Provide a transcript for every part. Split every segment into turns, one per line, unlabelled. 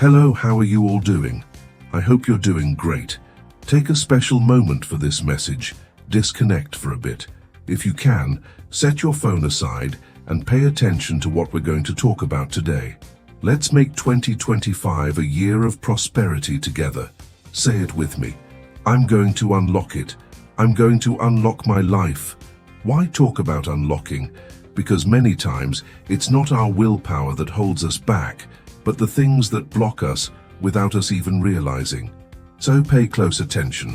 Hello, how are you all doing? I hope you're doing great. Take a special moment for this message. Disconnect for a bit. If you can, set your phone aside and pay attention to what we're going to talk about today. Let's make 2025 a year of prosperity together. Say it with me. I'm going to unlock it. I'm going to unlock my life. Why talk about unlocking? Because many times it's not our willpower that holds us back, but the things that block us without us even realizing. So pay close attention.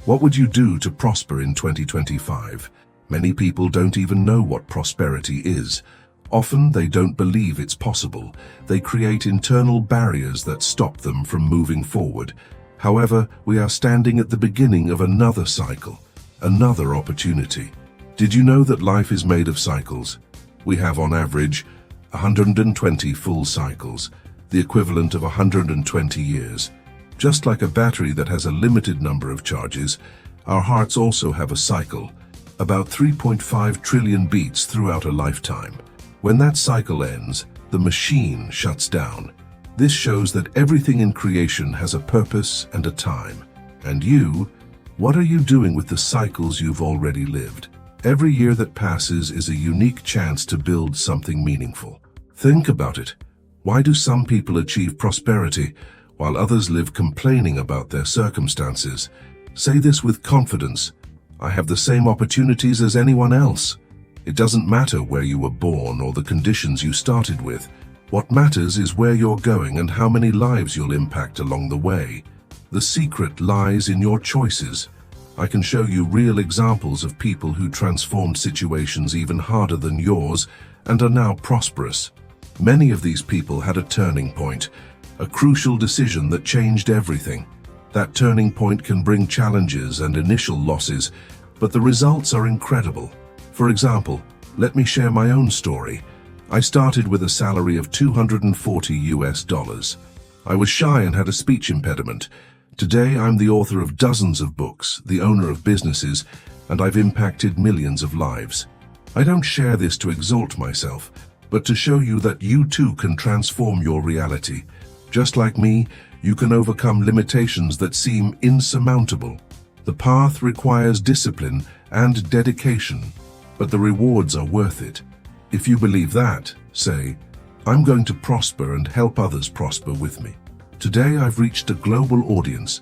What would you do to prosper in 2025? Many people don't even know what prosperity is. Often they don't believe it's possible. They create internal barriers that stop them from moving forward. However, we are standing at the beginning of another cycle, another opportunity. Did you know that life is made of cycles? We have on average 120 full cycles, the equivalent of 120 years. Just like a battery that has a limited number of charges, our hearts also have a cycle, about 3.5 trillion beats throughout a lifetime. When that cycle ends, the machine shuts down. This shows that everything in creation has a purpose and a time. And you, what are you doing with the cycles you've already lived? Every year that passes is a unique chance to build something meaningful. Think about it. Why do some people achieve prosperity while others live complaining about their circumstances? Say this with confidence. I have the same opportunities as anyone else. It doesn't matter where you were born or the conditions you started with. What matters is where you're going and how many lives you'll impact along the way. The secret lies in your choices. I can show you real examples of people who transformed situations even harder than yours and are now prosperous. Many of these people had a turning point, a crucial decision that changed everything. That turning point can bring challenges and initial losses, but the results are incredible. For example, let me share my own story. I started with a salary of $240. I was shy and had a speech impediment. Today, I'm the author of dozens of books, the owner of businesses, and I've impacted millions of lives. I don't share this to exalt myself, but to show you that you too can transform your reality. Just like me, you can overcome limitations that seem insurmountable. The path requires discipline and dedication, but the rewards are worth it. If you believe that, say, I'm going to prosper and help others prosper with me. Today I've reached a global audience.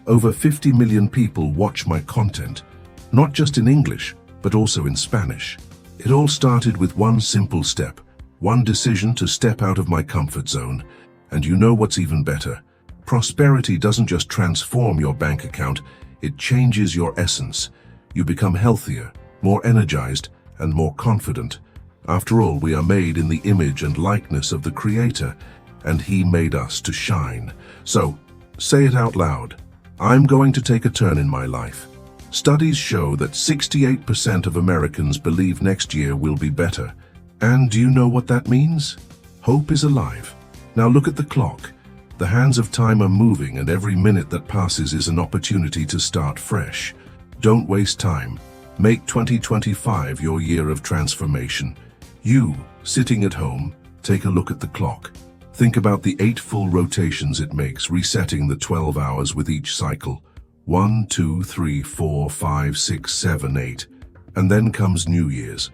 Over 50 million people watch my content, not just in English, but also in Spanish. It all started with one simple step, one decision to step out of my comfort zone. And you know what's even better? Prosperity doesn't just transform your bank account, it changes your essence. You become healthier, more energized, and more confident. After all, we are made in the image and likeness of the Creator, and He made us to shine. So, say it out loud. I'm going to take a turn in my life. Studies show that 68% of Americans believe next year will be better. And do you know what that means? Hope is alive. Now look at the clock. The hands of time are moving, and every minute that passes is an opportunity to start fresh. Don't waste time. Make 2025 your year of transformation. You, sitting at home, take a look at the clock. Think about the 8 full rotations it makes, resetting the 12 hours with each cycle. 1, 2, 3, 4, 5, 6, 7, 8. And then comes New Year's.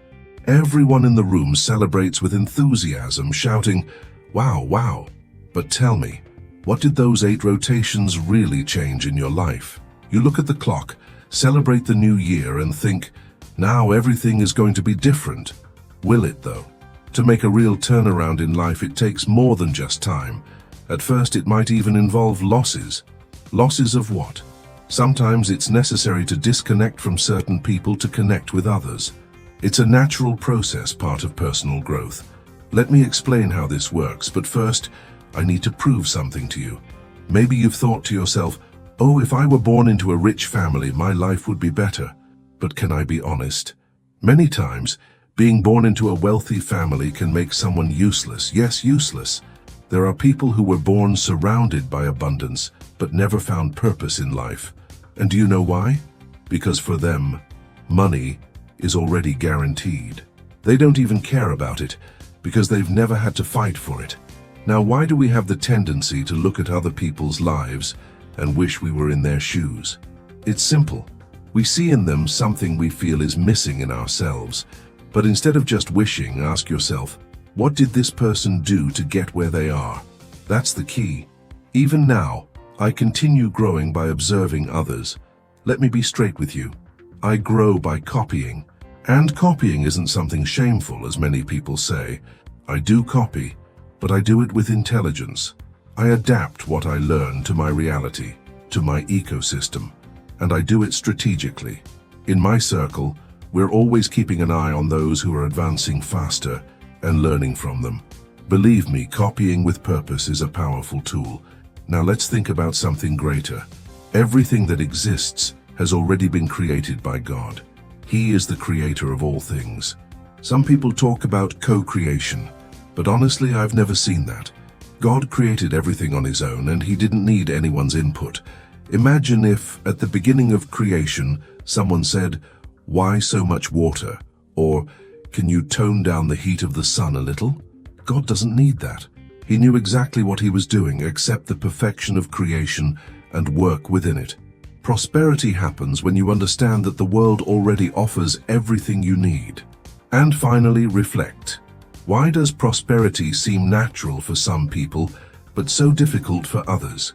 Everyone in the room celebrates with enthusiasm, shouting, "Wow, wow." But tell me, what did those 8 rotations really change in your life? You look at the clock, celebrate the new year, and think, now everything is going to be different. Will it though? To make a real turnaround in life, it takes more than just time. At first, it might even involve losses. Losses of what? Sometimes it's necessary to disconnect from certain people to connect with others. It's a natural process, part of personal growth. Let me explain how this works, but first, I need to prove something to you. Maybe you've thought to yourself, oh, if I were born into a rich family, my life would be better. But can I be honest? Many times, being born into a wealthy family can make someone useless. Yes, useless. There are people who were born surrounded by abundance, but never found purpose in life. And do you know why? Because for them, money is already guaranteed. They don't even care about it, because they've never had to fight for it. Now, why do we have the tendency to look at other people's lives and wish we were in their shoes? It's simple. We see in them something we feel is missing in ourselves. But instead of just wishing, ask yourself, what did this person do to get where they are? That's the key. Even now, I continue growing by observing others. Let me be straight with you. I grow by copying. And copying isn't something shameful, as many people say. I do copy, but I do it with intelligence. I adapt what I learn to my reality, to my ecosystem, and I do it strategically. In my circle, we're always keeping an eye on those who are advancing faster and learning from them. Believe me, copying with purpose is a powerful tool. Now let's think about something greater. Everything that exists has already been created by God. He is the creator of all things. Some people talk about co-creation, but honestly, I've never seen that. God created everything on his own, and he didn't need anyone's input. Imagine if, at the beginning of creation, someone said, "Why so much water?" Or, "Can you tone down the heat of the sun a little?" God doesn't need that. He knew exactly what he was doing, accept the perfection of creation and work within it. Prosperity happens when you understand that the world already offers everything you need. And finally, reflect. Why does prosperity seem natural for some people, but so difficult for others?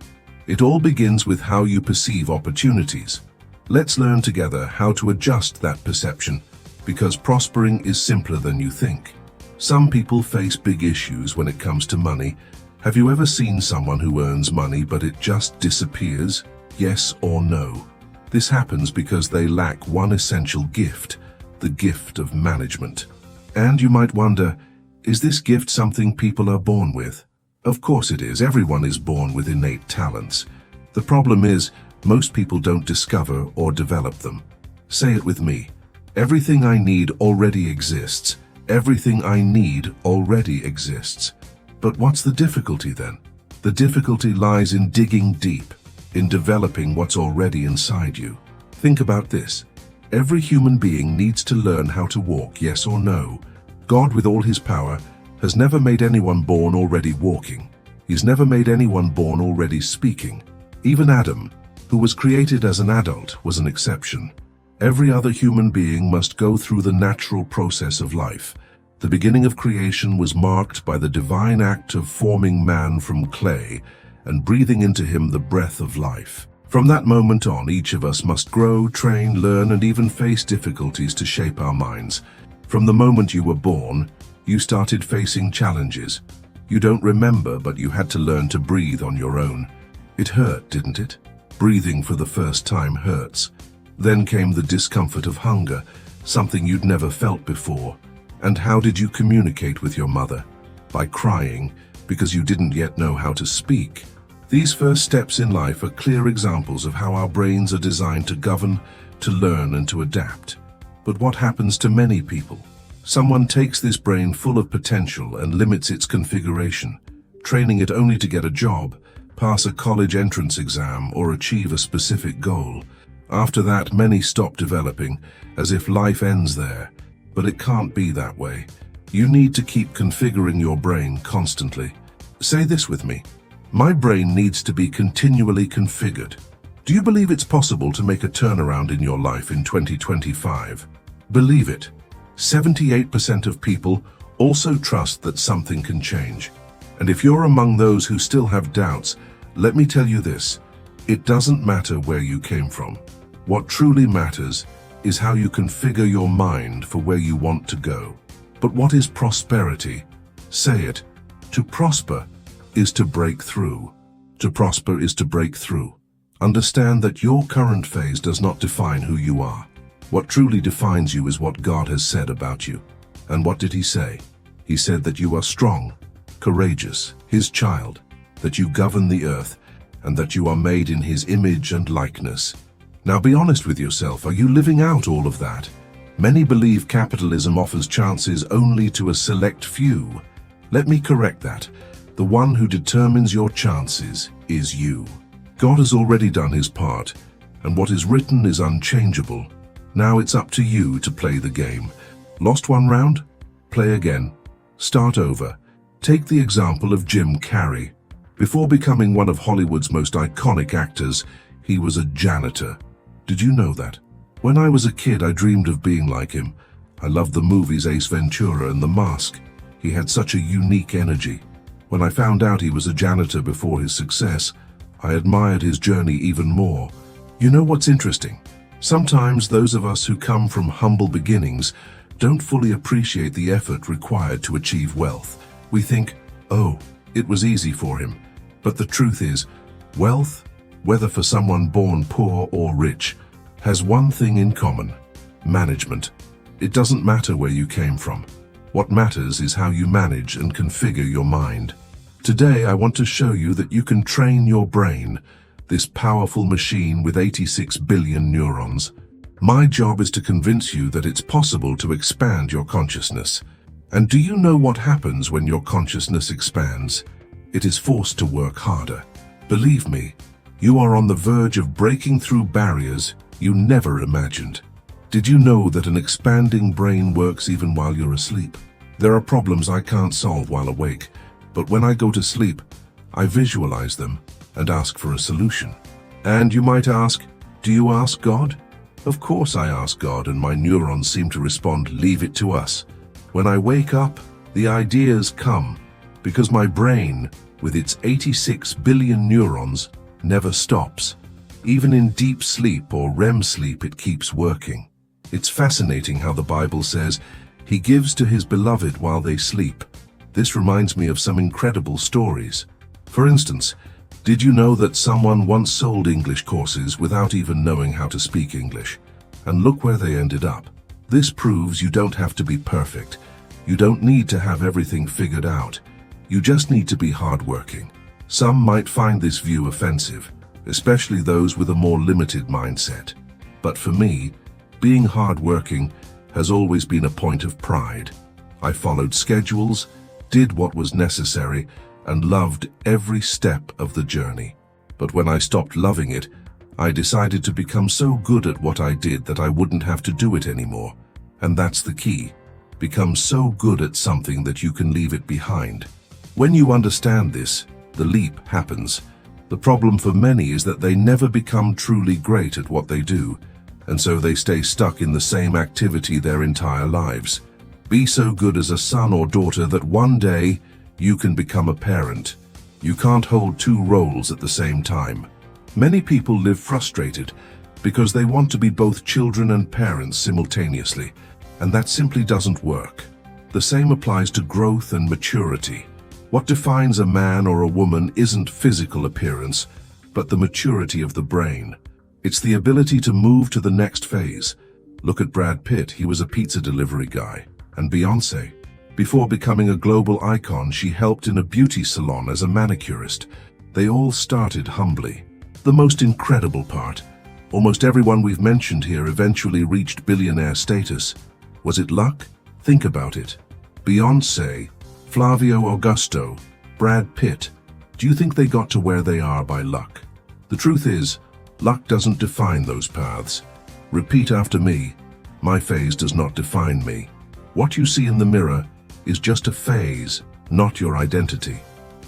It all begins with how you perceive opportunities. Let's learn together how to adjust that perception, because prospering is simpler than you think. Some people face big issues when it comes to money. Have you ever seen someone who earns money but it just disappears? Yes or no? This happens because they lack one essential gift, the gift of management. And you might wonder, is this gift something people are born with? Of course it is. Everyone is born with innate talents. The problem is, most people don't discover or develop them. Say it with me. Everything I need already exists. Everything I need already exists. But what's the difficulty then? The difficulty lies in digging deep, in developing what's already inside you. Think about this. Every human being needs to learn how to walk, yes or no? God, with all his power, has never made anyone born already walking. He's never made anyone born already speaking. Even Adam, who was created as an adult, was an exception. Every other human being must go through the natural process of life. The beginning of creation was marked by the divine act of forming man from clay and breathing into him the breath of life. From that moment on, each of us must grow, train, learn, and even face difficulties to shape our minds. From the moment you were born, you started facing challenges. You don't remember, but you had to learn to breathe on your own. It hurt, didn't it? Breathing for the first time hurts. Then came the discomfort of hunger, something you'd never felt before. And how did you communicate with your mother? By crying, because you didn't yet know how to speak. These first steps in life are clear examples of how our brains are designed to govern, to learn, and to adapt. But what happens to many people? Someone takes this brain full of potential and limits its configuration, training it only to get a job, pass a college entrance exam, or achieve a specific goal. After that, many stop developing, as if life ends there. But it can't be that way. You need to keep configuring your brain constantly. Say this with me. My brain needs to be continually configured. Do you believe it's possible to make a turnaround in your life in 2025? Believe it. 78% of people also trust that something can change. And if you're among those who still have doubts, let me tell you this. It doesn't matter where you came from. What truly matters is how you configure your mind for where you want to go. But what is prosperity? Say it. To prosper is to break through. To prosper is to break through. Understand that your current phase does not define who you are. What truly defines you is what God has said about you. And what did he say? He said that you are strong, courageous, his child, that you govern the earth, and that you are made in his image and likeness. Now be honest with yourself. Are you living out all of that? Many believe capitalism offers chances only to a select few. Let me correct that. The one who determines your chances is you. God has already done his part, and what is written is unchangeable. Now it's up to you to play the game. Lost one round? Play again. Start over. Take the example of Jim Carrey. Before becoming one of Hollywood's most iconic actors, he was a janitor. Did you know that? When I was a kid, I dreamed of being like him. I loved the movies Ace Ventura and The Mask. He had such a unique energy. When I found out he was a janitor before his success, I admired his journey even more. You know what's interesting? Sometimes those of us who come from humble beginnings don't fully appreciate the effort required to achieve wealth. We think, oh, it was easy for him. But the truth is, wealth, whether for someone born poor or rich, has one thing in common: management. It doesn't matter where you came from. What matters is how you manage and configure your mind. Today, I want to show you that you can train your brain, this powerful machine with 86 billion neurons. My job is to convince you that it's possible to expand your consciousness. And do you know what happens when your consciousness expands? It is forced to work harder. Believe me, you are on the verge of breaking through barriers you never imagined. Did you know that an expanding brain works even while you're asleep? There are problems I can't solve while awake, but when I go to sleep, I visualize them and ask for a solution. And you might ask, do you ask God? Of course I ask God, and my neurons seem to respond, leave it to us. When I wake up, the ideas come, because my brain, with its 86 billion neurons, never stops. Even in deep sleep or REM sleep, it keeps working. It's fascinating how the Bible says, He gives to His beloved while they sleep. This reminds me of some incredible stories. For instance, did you know that someone once sold English courses without even knowing how to speak English? And look where they ended up. This proves you don't have to be perfect. You don't need to have everything figured out. You just need to be hardworking. Some might find this view offensive, especially those with a more limited mindset. But for me, being hardworking has always been a point of pride. I followed schedules, did what was necessary, and loved every step of the journey. But when I stopped loving it, I decided to become so good at what I did that I wouldn't have to do it anymore. And that's the key. Become so good at something that you can leave it behind. When you understand this, the leap happens. The problem for many is that they never become truly great at what they do, and so they stay stuck in the same activity their entire lives. Be so good as a son or daughter that one day you can become a parent. You can't hold two roles at the same time. Many people live frustrated because they want to be both children and parents simultaneously, and that simply doesn't work. The same applies to growth and maturity. What defines a man or a woman isn't physical appearance, but the maturity of the brain. It's the ability to move to the next phase. Look at Brad Pitt, he was a pizza delivery guy. And Beyoncé. Before becoming a global icon, she helped in a beauty salon as a manicurist. They all started humbly. The most incredible part, almost everyone we've mentioned here eventually reached billionaire status. Was it luck? Think about it. Beyoncé, Flavio Augusto, Brad Pitt. Do you think they got to where they are by luck? The truth is, luck doesn't define those paths. Repeat after me. My phase does not define me. What you see in the mirror is just a phase, not your identity.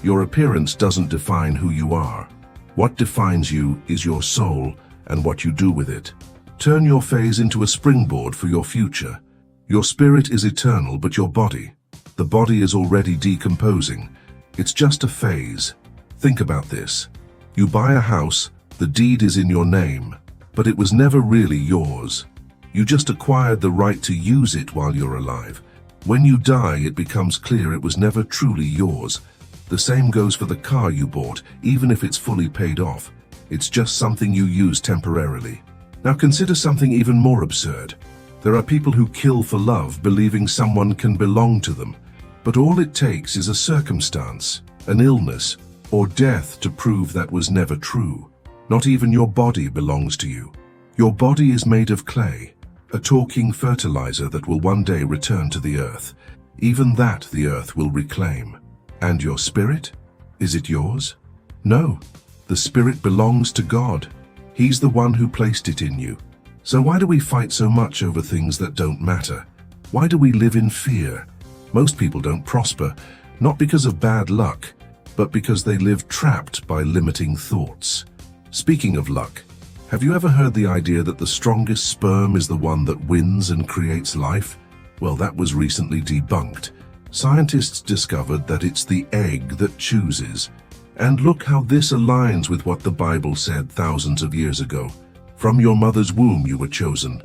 Your appearance doesn't define who you are. What defines you is your soul and what you do with it. Turn your phase into a springboard for your future. Your spirit is eternal, but your body, the body is already decomposing. It's just a phase. Think about this. You buy a house, the deed is in your name, but it was never really yours. You just acquired the right to use it while you're alive. When you die, it becomes clear it was never truly yours. The same goes for the car you bought, even if it's fully paid off. It's just something you use temporarily. Now consider something even more absurd. There are people who kill for love, believing someone can belong to them. But all it takes is a circumstance, an illness, or death to prove that was never true. Not even your body belongs to you. Your body is made of clay, a talking fertilizer that will one day return to the earth. Even that the earth will reclaim. And your spirit? Is it yours? No, the spirit belongs to God. He's the one who placed it in you. So why do we fight so much over things that don't matter? Why do we live in fear? Most people don't prosper, Not because of bad luck, but because they live trapped by limiting thoughts. Speaking of luck, have you ever heard the idea that the strongest sperm is the one that wins and creates life? Well, that was recently debunked. Scientists discovered that it's the egg that chooses. And look how this aligns with what the Bible said thousands of years ago. From your mother's womb you were chosen.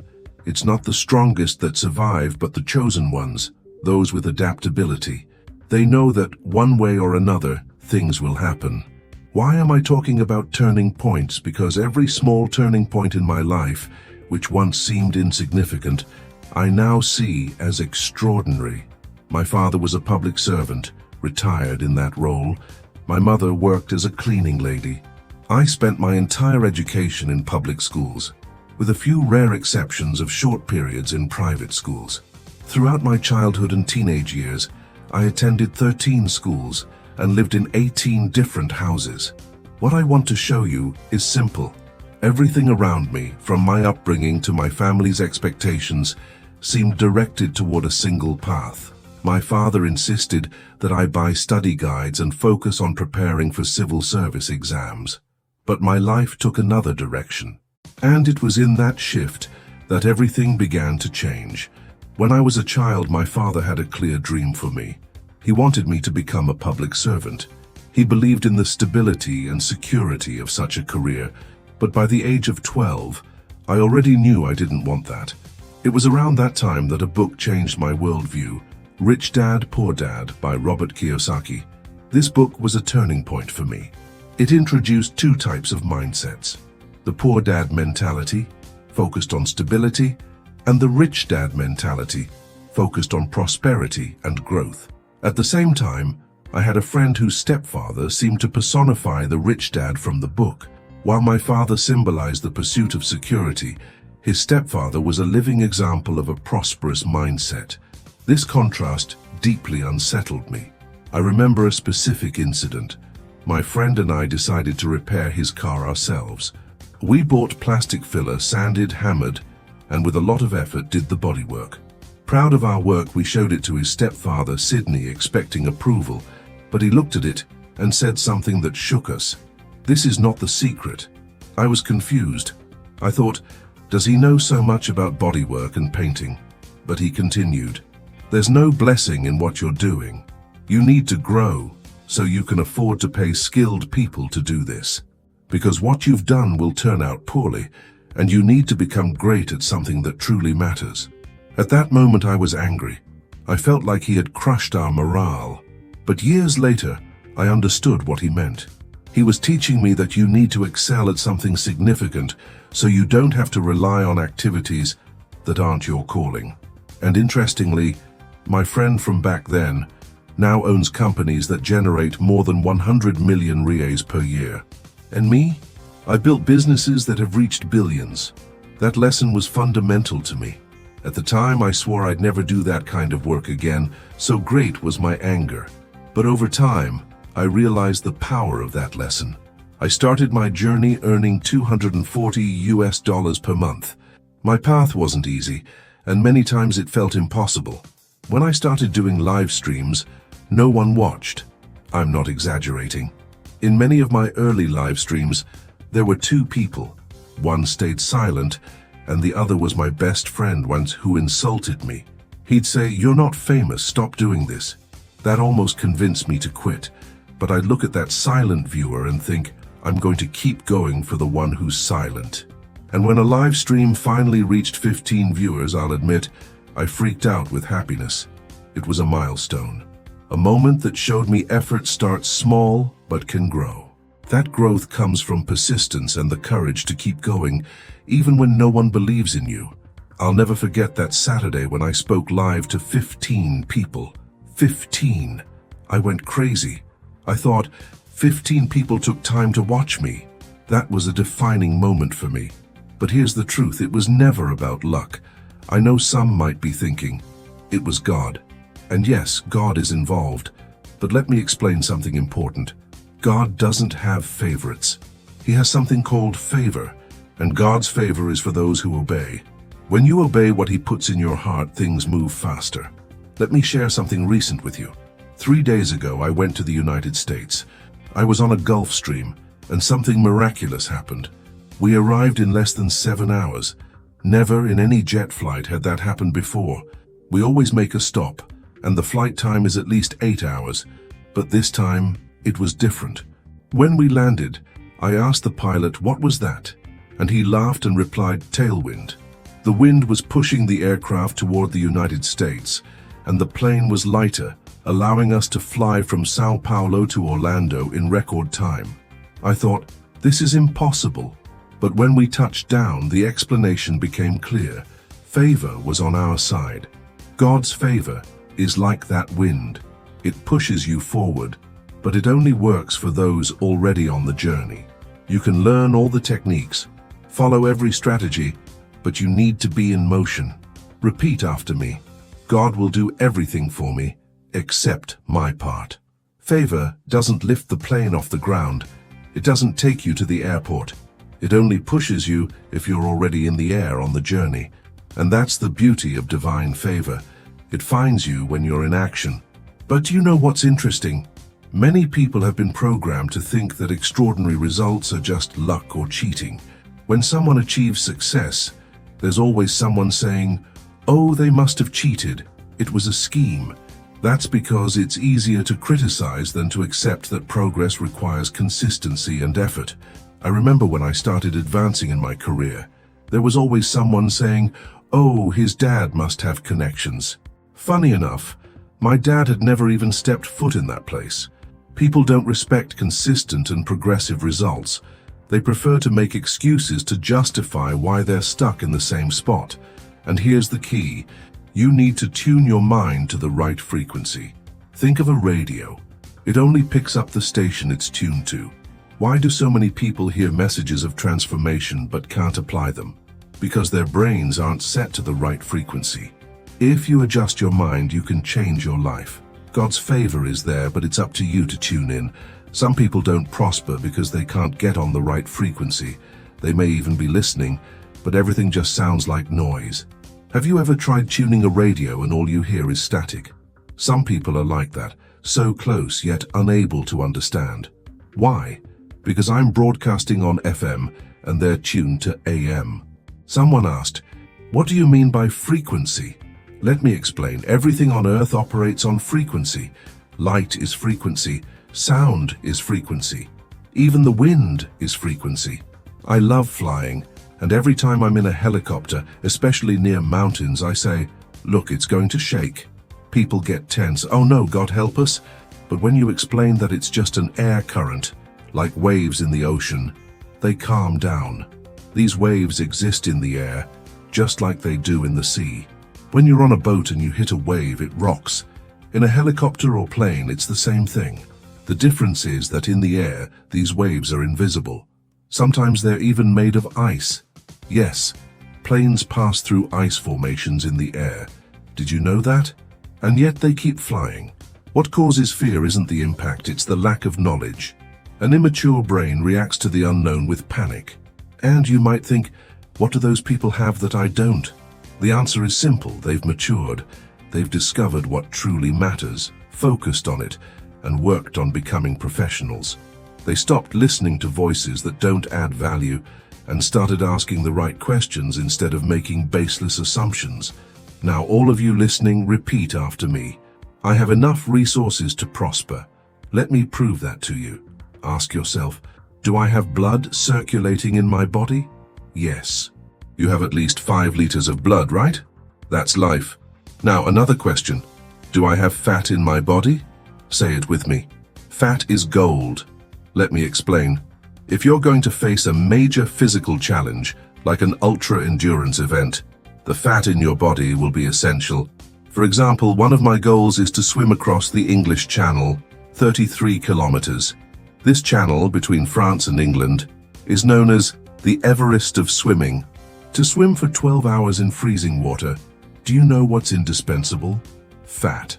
It's not the strongest that survive, but the chosen ones, those with adaptability. They know that one way or another, things will happen. Why am I talking about turning points? Because every small turning point in my life, which once seemed insignificant, I now see as extraordinary. My father was a public servant, retired in that role. My mother worked as a cleaning lady. I spent my entire education in public schools, with a few rare exceptions of short periods in private schools. Throughout my childhood and teenage years, I attended 13 schools and lived in 18 different houses. What I want to show you is simple. Everything around me, from my upbringing to my family's expectations, seemed directed toward a single path. My father insisted that I buy study guides and focus on preparing for civil service exams. But my life took another direction. And it was in that shift that everything began to change. When I was a child, my father had a clear dream for me. He wanted me to become a public servant. He believed in the stability and security of such a career, but by the age of 12, I already knew I didn't want that. It was around that time that a book changed my worldview, Rich Dad, Poor Dad by Robert Kiyosaki. This book was a turning point for me. It introduced two types of mindsets: the poor dad mentality, focused on stability, and the rich dad mentality, focused on prosperity and growth. At the same time, I had a friend whose stepfather seemed to personify the rich dad from the book. While my father symbolized the pursuit of security, his stepfather was a living example of a prosperous mindset. This contrast deeply unsettled me. I remember a specific incident. My friend and I decided to repair his car ourselves. We bought plastic filler, sanded, hammered, and with a lot of effort did the bodywork. Proud of our work, we showed it to his stepfather, Sydney, expecting approval, but he looked at it and said something that shook us. "This is not the secret." I was confused. I thought, does he know so much about bodywork and painting? But he continued, "There's no blessing in what you're doing. You need to grow so you can afford to pay skilled people to do this. Because what you've done will turn out poorly, and you need to become great at something that truly matters." At that moment I was angry. I felt like he had crushed our morale. But years later, I understood what he meant. He was teaching me that you need to excel at something significant so you don't have to rely on activities that aren't your calling. And interestingly, my friend from back then now owns companies that generate more than 100 million reais per year. And me? I built businesses that have reached billions. That lesson was fundamental to me. At the time, I swore I'd never do that kind of work again, so great was my anger. But over time, I realized the power of that lesson. I started my journey earning $240 per month. My path wasn't easy, and many times it felt impossible. When I started doing live streams, no one watched. I'm not exaggerating. In many of my early live streams, there were two people. One stayed silent, and the other was my best friend once, who insulted me. He'd say, "You're not famous, stop doing this." That almost convinced me to quit, but I'd look at that silent viewer and think, I'm going to keep going for the one who's silent. And when a live stream finally reached 15 viewers, I'll admit, I freaked out with happiness. It was a milestone, a moment that showed me effort starts small but can grow. That growth comes from persistence and the courage to keep going, even when no one believes in you. I'll never forget that Saturday when I spoke live to 15 people. 15. I went crazy. I thought, 15 people took time to watch me. That was a defining moment for me. But here's the truth, it was never about luck. I know some might be thinking, it was God. And yes, God is involved. But let me explain something important. God doesn't have favorites. He has something called favor, and God's favor is for those who obey. When you obey what He puts in your heart, things move faster. Let me share something recent with you. 3 days ago, I went to the United States. I was on a Gulf Stream, and something miraculous happened. We arrived in less than 7 hours. Never in any jet flight had that happened before. We always make a stop, and the flight time is at least 8 hours. But this time, it was different. When we landed, I asked the pilot what was that, and he laughed and replied, tailwind. The wind was pushing the aircraft toward the United States, and the plane was lighter, allowing us to fly from Sao Paulo to Orlando in record time. I thought, this is impossible. But when we touched down, the explanation became clear. Favor was on our side. God's favor is like that wind. It pushes you forward, but it only works for those already on the journey. You can learn all the techniques, follow every strategy, but you need to be in motion. Repeat after me. God will do everything for me, except my part. Favor doesn't lift the plane off the ground. It doesn't take you to the airport. It only pushes you if you're already in the air on the journey. And that's the beauty of divine favor. It finds you when you're in action. But you know what's interesting? Many people have been programmed to think that extraordinary results are just luck or cheating. When someone achieves success, there's always someone saying, "Oh, they must have cheated. It was a scheme." That's because it's easier to criticize than to accept that progress requires consistency and effort. I remember when I started advancing in my career, there was always someone saying, "Oh, his dad must have connections." Funny enough, my dad had never even stepped foot in that place. People don't respect consistent and progressive results. They prefer to make excuses to justify why they're stuck in the same spot. And here's the key. You need to tune your mind to the right frequency. Think of a radio. It only picks up the station it's tuned to. Why do so many people hear messages of transformation but can't apply them? Because their brains aren't set to the right frequency. If you adjust your mind, you can change your life. God's favor is there, but it's up to you to tune in. Some people don't prosper because they can't get on the right frequency. They may even be listening, but everything just sounds like noise. Have you ever tried tuning a radio and all you hear is static? Some people are like that, so close yet unable to understand. Why? Because I'm broadcasting on FM and they're tuned to AM. Someone asked, "What do you mean by frequency?" Let me explain. Everything on Earth operates on frequency. Light is frequency. Sound is frequency. Even the wind is frequency. I love flying, and every time I'm in a helicopter, especially near mountains, I say, "Look, it's going to shake." People get tense. "Oh no, God help us." But when you explain that it's just an air current, like waves in the ocean, they calm down. These waves exist in the air, just like they do in the sea. When you're on a boat and you hit a wave, it rocks. In a helicopter or plane, it's the same thing. The difference is that in the air, these waves are invisible. Sometimes they're even made of ice. Yes, planes pass through ice formations in the air. Did you know that? And yet they keep flying. What causes fear isn't the impact, it's the lack of knowledge. An immature brain reacts to the unknown with panic. And you might think, what do those people have that I don't? The answer is simple. They've matured. They've discovered what truly matters, focused on it, and worked on becoming professionals. They stopped listening to voices that don't add value and started asking the right questions instead of making baseless assumptions. Now, all of you listening, repeat after me. I have enough resources to prosper. Let me prove that to you. Ask yourself, do I have blood circulating in my body? Yes. You have at least 5 liters of blood, right? That's life. Now, another question. Do I have fat in my body? Say it with me. Fat is gold. Let me explain. If you're going to face a major physical challenge, like an ultra-endurance event, the fat in your body will be essential. For example, one of my goals is to swim across the English Channel, 33 kilometers. This channel between France and England is known as the Everest of swimming. To swim for 12 hours in freezing water, do you know what's indispensable? Fat.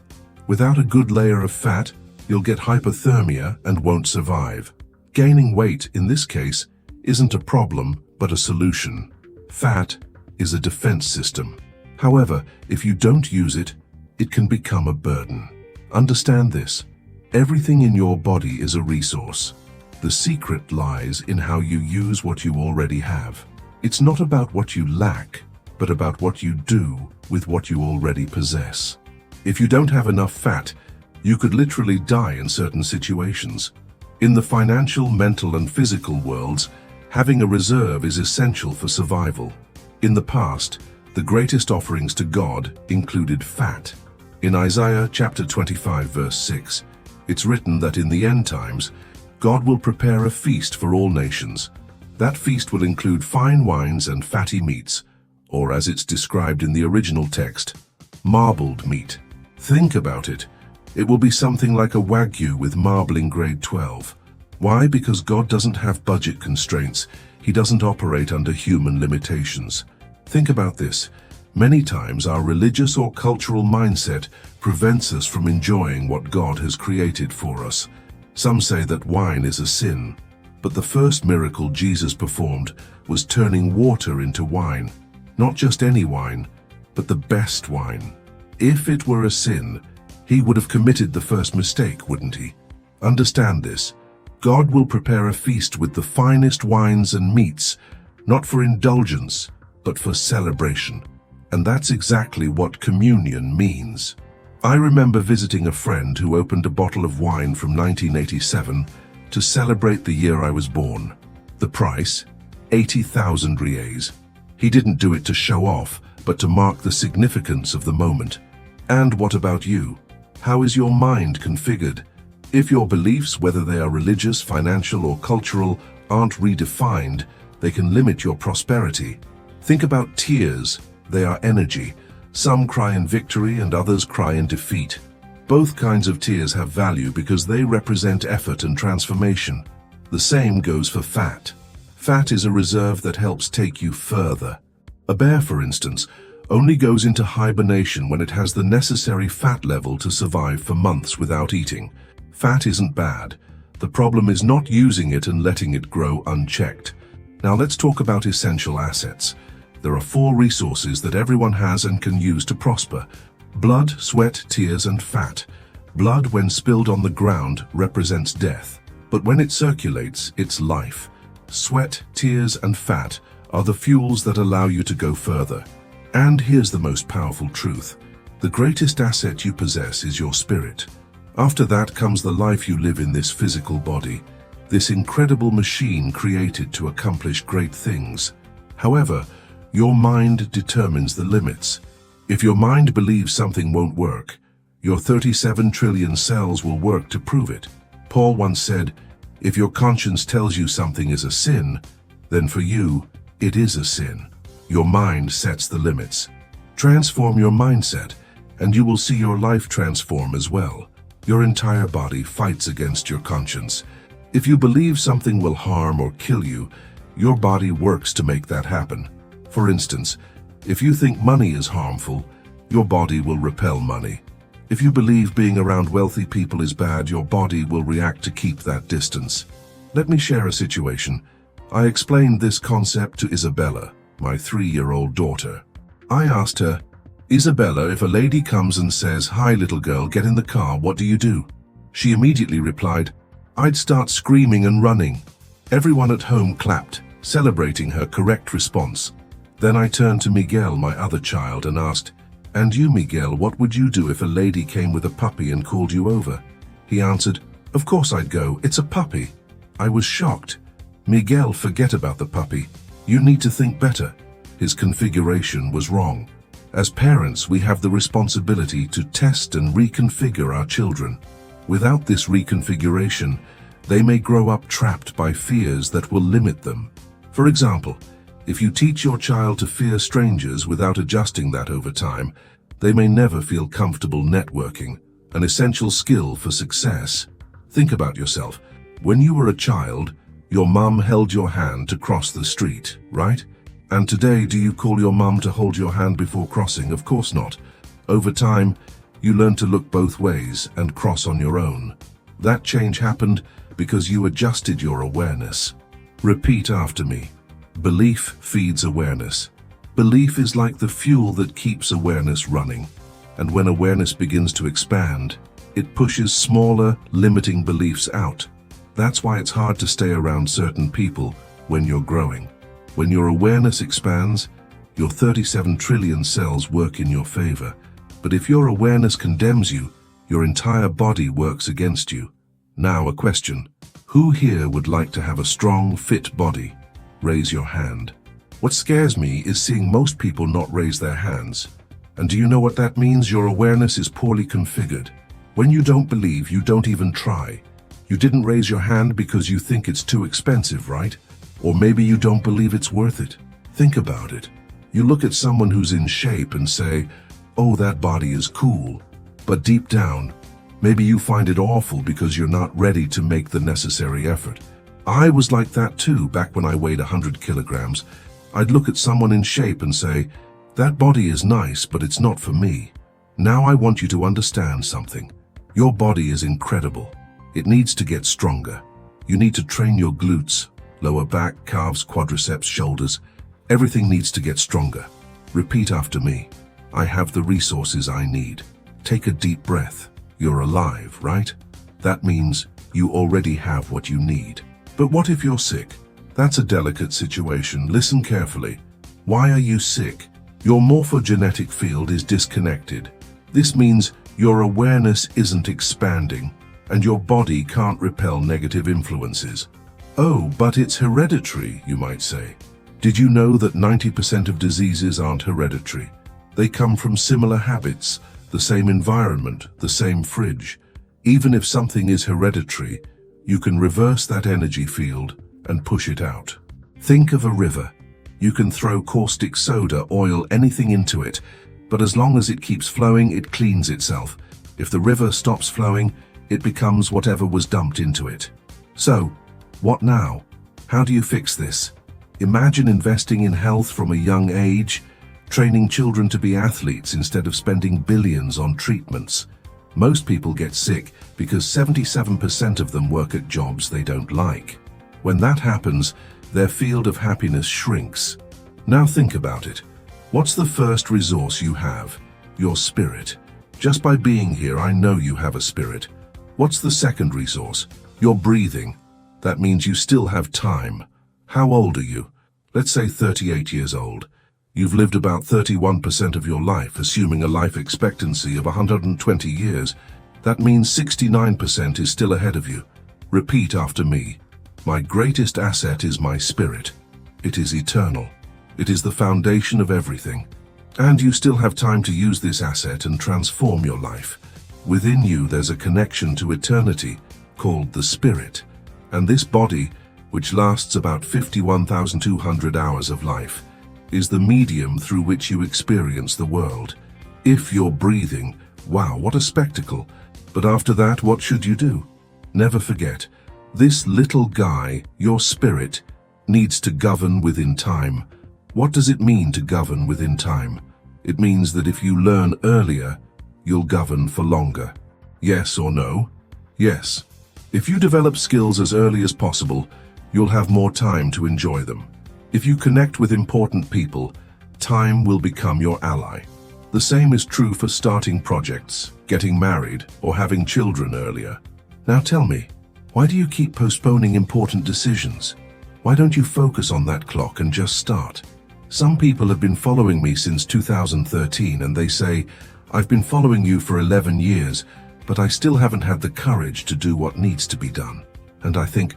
Without a good layer of fat, you'll get hypothermia and won't survive. Gaining weight, in this case, isn't a problem, but a solution. Fat is a defense system. However, if you don't use it, it can become a burden. Understand this. Everything in your body is a resource. The secret lies in how you use what you already have. It's not about what you lack, but about what you do with what you already possess. If you don't have enough fat, you could literally die in certain situations. In the financial, mental, and physical worlds, having a reserve is essential for survival. In the past, the greatest offerings to God included fat. In Isaiah chapter 25 verse 6, it's written that in the end times, God will prepare a feast for all nations. That feast will include fine wines and fatty meats, or as it's described in the original text, marbled meat. Think about it. It will be something like a Wagyu with marbling grade 12. Why? Because God doesn't have budget constraints. He doesn't operate under human limitations. Think about this. Many times our religious or cultural mindset prevents us from enjoying what God has created for us. Some say that wine is a sin, but the first miracle Jesus performed was turning water into wine. Not just any wine, but the best wine. If it were a sin, he would have committed the first mistake, wouldn't he? Understand this. God will prepare a feast with the finest wines and meats, not for indulgence, but for celebration. And that's exactly what communion means. I remember visiting a friend who opened a bottle of wine from 1987 to celebrate the year I was born. The price? 80,000 reais. He didn't do it to show off, but to mark the significance of the moment. And what about you? How is your mind configured? If your beliefs, whether they are religious, financial, or cultural, aren't redefined, they can limit your prosperity. Think about tears. They are energy. Some cry in victory and others cry in defeat. Both kinds of tears have value because they represent effort and transformation. The same goes for fat. Fat is a reserve that helps take you further. A bear, for instance, only goes into hibernation when it has the necessary fat level to survive for months without eating. Fat isn't bad. The problem is not using it and letting it grow unchecked. Now let's talk about essential assets. There are 4 resources that everyone has and can use to prosper: blood, sweat, tears, and fat. Blood, when spilled on the ground, represents death, but when it circulates, it's life. Sweat, tears, and fat are the fuels that allow you to go further. And here's the most powerful truth. The greatest asset you possess is your spirit. After that comes the life you live in this physical body, this incredible machine created to accomplish great things. However, your mind determines the limits. If your mind believes something won't work, your 37 trillion cells will work to prove it. Paul once said, if your conscience tells you something is a sin, then for you, it is a sin. Your mind sets the limits. Transform your mindset, and you will see your life transform as well. Your entire body fights against your conscience. If you believe something will harm or kill you, your body works to make that happen. For instance, if you think money is harmful, your body will repel money. If you believe being around wealthy people is bad, your body will react to keep that distance. Let me share a situation. I explained this concept to Isabella, my 3-year-old daughter. I asked her, Isabella, if a lady comes and says, "Hi little girl, get in the car, what do you do?" She immediately replied, "I'd start screaming and running." Everyone at home clapped, celebrating her correct response. Then I turned to Miguel, my other child, and asked, "And you, Miguel, what would you do if a lady came with a puppy and called you over?" He answered, "Of course I'd go, it's a puppy." I was shocked. Miguel, forget about the puppy. You need to think better. His configuration was wrong. As parents, we have the responsibility to test and reconfigure our children. Without this reconfiguration, they may grow up trapped by fears that will limit them. For example, if you teach your child to fear strangers without adjusting that over time, they may never feel comfortable networking, an essential skill for success. Think about yourself. When you were a child, your mum held your hand to cross the street, right? And today, do you call your mum to hold your hand before crossing? Of course not. Over time, you learn to look both ways and cross on your own. That change happened because you adjusted your awareness. Repeat after me. Belief feeds awareness. Belief is like the fuel that keeps awareness running. And when awareness begins to expand, It pushes smaller, limiting beliefs out. That's why it's hard to stay around certain people when you're growing. When your awareness expands, your 37 trillion cells work in your favor. But if your awareness condemns you, your entire body works against you. Now a question. Who here would like to have a strong, fit body? Raise your hand. What scares me is seeing most people not raise their hands. And do you know what that means? Your awareness is poorly configured. When you don't believe, you don't even try. You didn't raise your hand because you think it's too expensive, right? Or maybe you don't believe it's worth it. Think about it. You look at someone who's in shape and say, "Oh, that body is cool." But deep down, maybe you find it awful because you're not ready to make the necessary effort. I was like that too back when I weighed 100 kilograms. I'd look at someone in shape and say, "That body is nice, but it's not for me." Now I want you to understand something. Your body is incredible. It needs to get stronger. You need to train your glutes, lower back, calves, quadriceps, shoulders. Everything needs to get stronger. Repeat after me. I have the resources I need. Take a deep breath. You're alive, right? That means you already have what you need. But what if you're sick? That's a delicate situation. Listen carefully. Why are you sick? Your morphogenetic field is disconnected. This means your awareness isn't expanding, and your body can't repel negative influences. Oh, but it's hereditary, you might say. Did you know that 90% of diseases aren't hereditary? They come from similar habits, the same environment, the same fridge. Even if something is hereditary, you can reverse that energy field and push it out. Think of a river. You can throw caustic soda, oil, anything into it, but as long as it keeps flowing, it cleans itself. If the river stops flowing, it becomes whatever was dumped into it. So, what now? How do you fix this? Imagine investing in health from a young age, training children to be athletes instead of spending billions on treatments. Most people get sick because 77% of them work at jobs they don't like. When that happens, their field of happiness shrinks. Now think about it. What's the first resource you have? Your spirit. Just by being here, I know you have a spirit. What's the second resource? Your breathing. That means you still have time. How old are you? Let's say 38 years old. You've lived about 31% of your life, assuming a life expectancy of 120 years. That means 69% is still ahead of you. Repeat after me. My greatest asset is my spirit. It is eternal. It is the foundation of everything. And you still have time to use this asset and transform your life. Within you, there's a connection to eternity called the spirit. And this body, which lasts about 51,200 hours of life, is the medium through which you experience the world. If you're breathing, wow, what a spectacle. But after that, what should you do? Never forget, this little guy, your spirit, needs to govern within time. What does it mean to govern within time? It means that if you learn earlier, you'll govern for longer. Yes or no? Yes. If you develop skills as early as possible, you'll have more time to enjoy them. If you connect with important people, time will become your ally. The same is true for starting projects, getting married, or having children earlier. Now tell me, why do you keep postponing important decisions? Why don't you focus on that clock and just start? Some people have been following me since 2013 and they say, "I've been following you for 11 years, but I still haven't had the courage to do what needs to be done." And I think,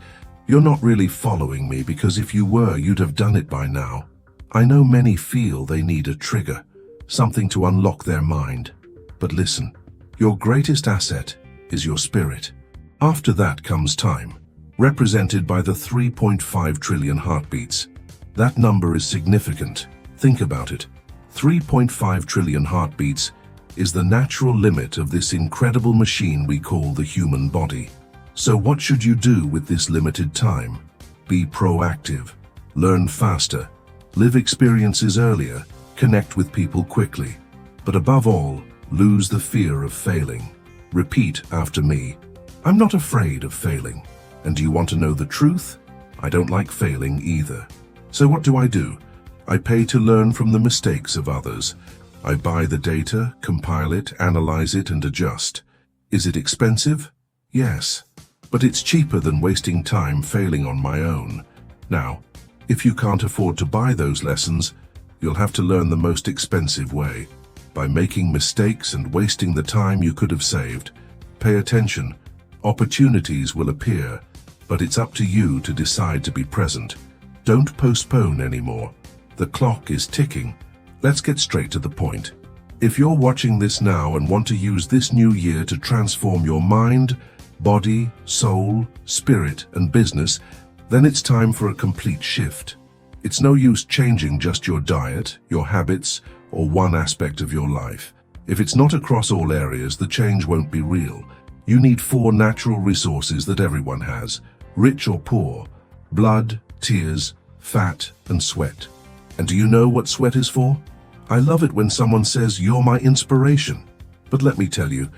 you're not really following me, because if you were, you'd have done it by now. I know many feel they need a trigger, something to unlock their mind. But listen, your greatest asset is your spirit. After that comes time, represented by the 3.5 trillion heartbeats. That number is significant. Think about it. 3.5 trillion heartbeats is the natural limit of this incredible machine we call the human body. So what should you do with this limited time? Be proactive, learn faster, live experiences earlier, connect with people quickly. But above all, lose the fear of failing. Repeat after me. I'm not afraid of failing. And do you want to know the truth? I don't like failing either. So what do? I pay to learn from the mistakes of others. I buy the data, compile it, analyze it, and adjust. Is it expensive? Yes, but it's cheaper than wasting time failing on my own. Now, if you can't afford to buy those lessons, you'll have to learn the most expensive way, by making mistakes and wasting the time you could have saved. Pay attention. Opportunities will appear, but it's up to you to decide to be present. Don't postpone anymore. The clock is ticking. Let's get straight to the point. If you're watching this now and want to use this new year to transform your mind, body, soul, spirit, and business, then it's time for a complete shift. It's no use changing just your diet, your habits, or one aspect of your life. If it's not across all areas, the change won't be real. You need 4 natural resources that everyone has, rich or poor: blood, tears, fat, and sweat. And do you know what sweat is for? I love it when someone says, "You're my inspiration." But let me tell you,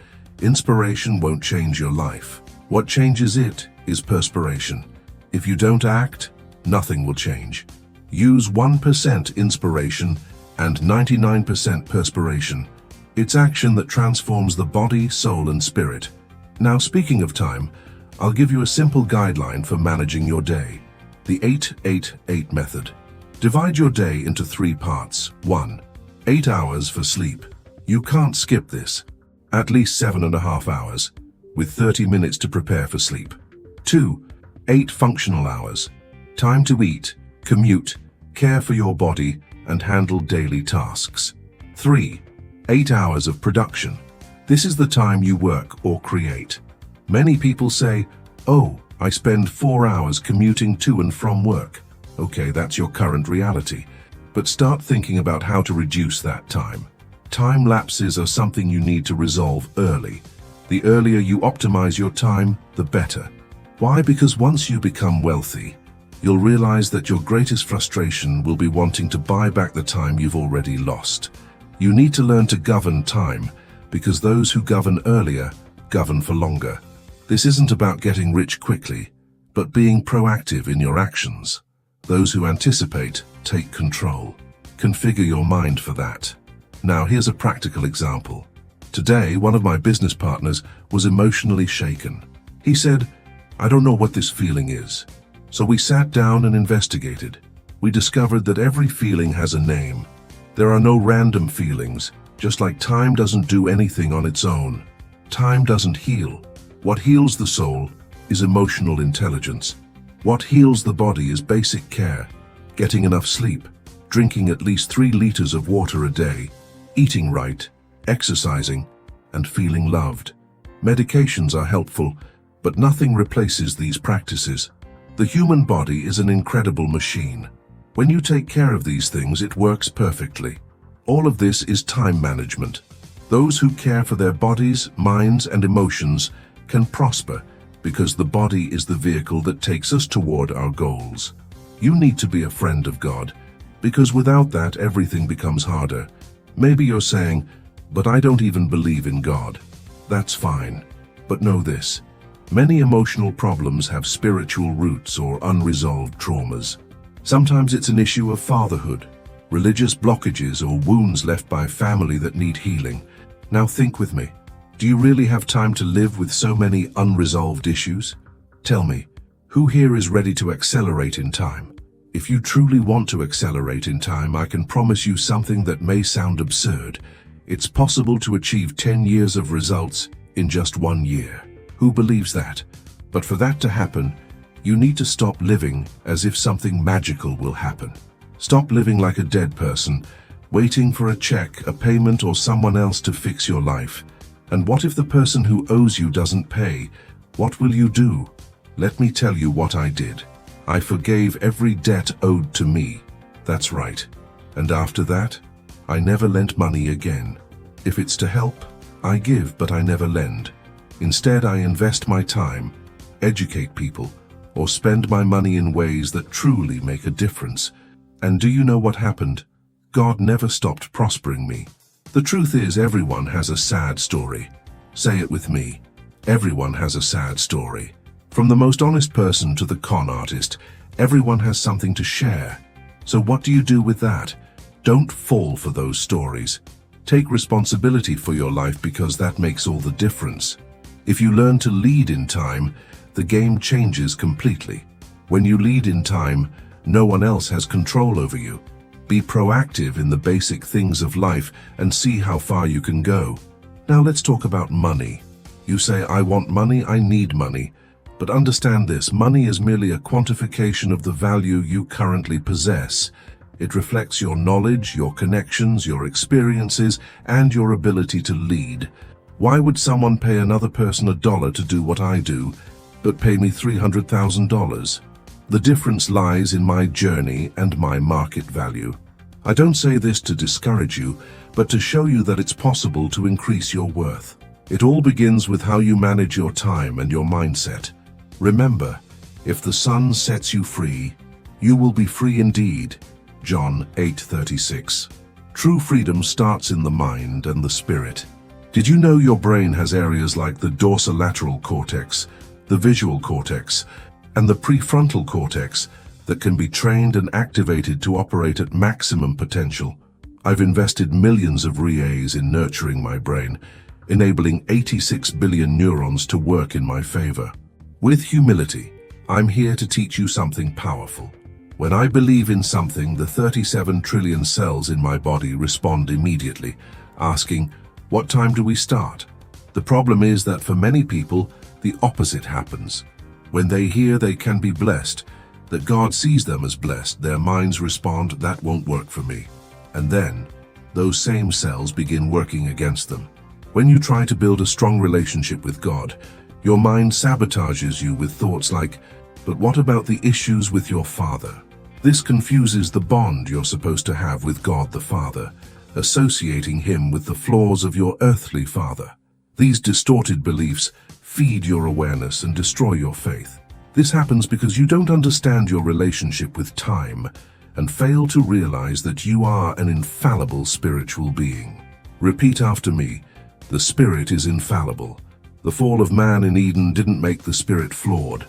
inspiration won't change your life. What changes it is perspiration. If you don't act, nothing will change. Use 1% inspiration and 99% perspiration. It's action that transforms the body, soul, and spirit. Now, speaking of time, I'll give you a simple guideline for managing your day. The 8-8-8 method. Divide your day into 3 parts. 1. 8 hours for sleep. You can't skip this. At least 7.5 hours, with 30 minutes to prepare for sleep. 2. 8 functional hours. Time to eat, commute, care for your body, and handle daily tasks. 3. 8 hours of production. This is the time you work or create. Many people say, "Oh, I spend 4 hours commuting to and from work." Okay, that's your current reality. But start thinking about how to reduce that time. Time lapses are something you need to resolve early. The earlier you optimize your time, the better. Why? Because once you become wealthy, you'll realize that your greatest frustration will be wanting to buy back the time you've already lost. You need to learn to govern time, because those who govern earlier govern for longer. This isn't about getting rich quickly, but being proactive in your actions. Those who anticipate take control. Configure your mind for that. Now, here's a practical example. Today, one of my business partners was emotionally shaken. He said, "I don't know what this feeling is." So we sat down and investigated. We discovered that every feeling has a name. There are no random feelings, just like time doesn't do anything on its own. Time doesn't heal. What heals the soul is emotional intelligence. What heals the body is basic care, getting enough sleep, drinking at least 3 liters of water a day, eating right, exercising, and feeling loved. Medications are helpful, but nothing replaces these practices. The human body is an incredible machine. When you take care of these things, it works perfectly. All of this is time management. Those who care for their bodies, minds, and emotions can prosper, because the body is the vehicle that takes us toward our goals. You need to be a friend of God, because without that, everything becomes harder. Maybe you're saying, "But I don't even believe in God." That's fine, but know this. Many emotional problems have spiritual roots or unresolved traumas. Sometimes it's an issue of fatherhood, religious blockages, or wounds left by family that need healing. Now think with me. Do you really have time to live with so many unresolved issues? Tell me, who here is ready to accelerate in time? If you truly want to accelerate in time, I can promise you something that may sound absurd. It's possible to achieve 10 years of results in just 1 year. Who believes that? But for that to happen, you need to stop living as if something magical will happen. Stop living like a dead person, waiting for a check, a payment, or someone else to fix your life. And what if the person who owes you doesn't pay? What will you do? Let me tell you what I did. I forgave every debt owed to me. That's right. And after that, I never lent money again. If it's to help, I give, but I never lend. Instead, I invest my time, educate people, or spend my money in ways that truly make a difference. And do you know what happened? God never stopped prospering me. The truth is, everyone has a sad story. Say it with me. Everyone has a sad story. From the most honest person to the con artist, everyone has something to share. So what do you do with that? Don't fall for those stories. Take responsibility for your life, because that makes all the difference. If you learn to lead in time, the game changes completely. When you lead in time, no one else has control over you. Be proactive in the basic things of life and see how far you can go. Now let's talk about money. You say, I want money, I need money. But understand this, money is merely a quantification of the value you currently possess. It reflects your knowledge, your connections, your experiences, and your ability to lead. Why would someone pay another person $1 to do what I do, but pay me $300,000? The difference lies in my journey and my market value. I don't say this to discourage you, but to show you that it's possible to increase your worth. It all begins with how you manage your time and your mindset. Remember, if the Son sets you free, you will be free indeed. John 8:36. True freedom starts in the mind and the spirit. Did you know your brain has areas like the dorsolateral cortex, the visual cortex, and the prefrontal cortex that can be trained and activated to operate at maximum potential? I've invested millions of REAs in nurturing my brain, enabling 86 billion neurons to work in my favor. With humility, I'm here to teach you something powerful. When I believe in something, the 37 trillion cells in my body respond immediately, asking, what time do we start? The problem is that for many people, the opposite happens. When they hear they can be blessed, that God sees them as blessed, their minds respond, that won't work for me. And then, those same cells begin working against them. When you try to build a strong relationship with God, your mind sabotages you with thoughts like, but what about the issues with your father? This confuses the bond you're supposed to have with God the Father, associating him with the flaws of your earthly father. These distorted beliefs feed your awareness and destroy your faith. This happens because you don't understand your relationship with time and fail to realize that you are an infallible spiritual being. Repeat after me, the spirit is infallible. The fall of man in Eden didn't make the spirit flawed.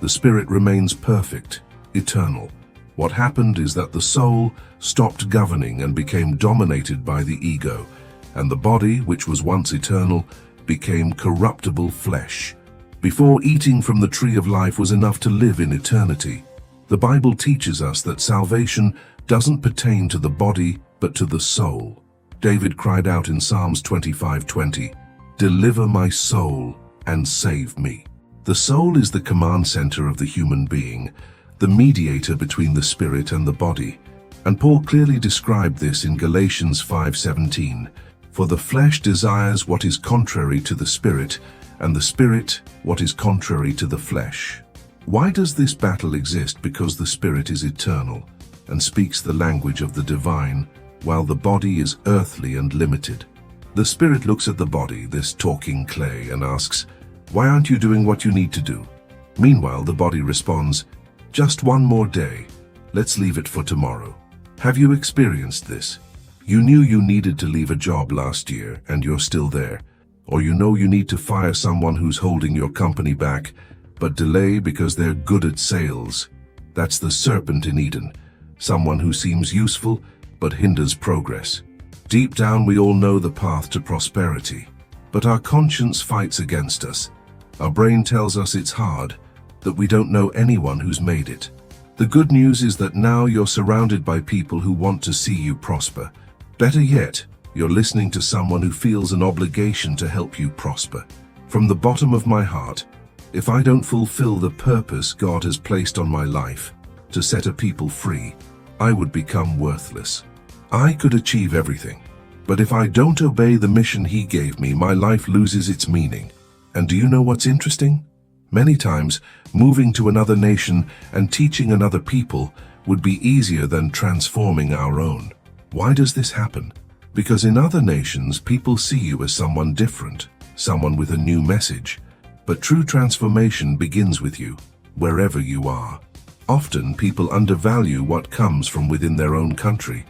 The spirit remains perfect, eternal. What happened is that the soul stopped governing and became dominated by the ego, and the body, which was once eternal, became corruptible flesh. Before eating from the tree of life was enough to live in eternity. The Bible teaches us that salvation doesn't pertain to the body, but to the soul. David cried out in Psalms 25:20, "Deliver my soul and save me." The soul is the command center of the human being, the mediator between the spirit and the body. And Paul clearly described this in Galatians 5:17. For the flesh desires what is contrary to the spirit, and the spirit what is contrary to the flesh. Why does this battle exist? Because the spirit is eternal and speaks the language of the divine, while the body is earthly and limited. The spirit looks at the body, this talking clay, and asks, "Why aren't you doing what you need to do?" Meanwhile, the body responds, "Just one more day. Let's leave it for tomorrow." Have you experienced this? You knew you needed to leave a job last year and you're still there. Or you know you need to fire someone who's holding your company back, but delay because they're good at sales. That's the serpent in Eden, someone who seems useful but hinders progress. Deep down we all know the path to prosperity, but our conscience fights against us. Our brain tells us it's hard, that we don't know anyone who's made it. The good news is that now you're surrounded by people who want to see you prosper. Better yet, you're listening to someone who feels an obligation to help you prosper. From the bottom of my heart, if I don't fulfill the purpose God has placed on my life, to set a people free, I would become worthless. I could achieve everything, but if I don't obey the mission He gave me, my life loses its meaning. And do you know what's interesting? Many times, moving to another nation and teaching another people would be easier than transforming our own. Why does this happen? Because in other nations, people see you as someone different, someone with a new message. But true transformation begins with you, wherever you are. Often, people undervalue what comes from within their own country.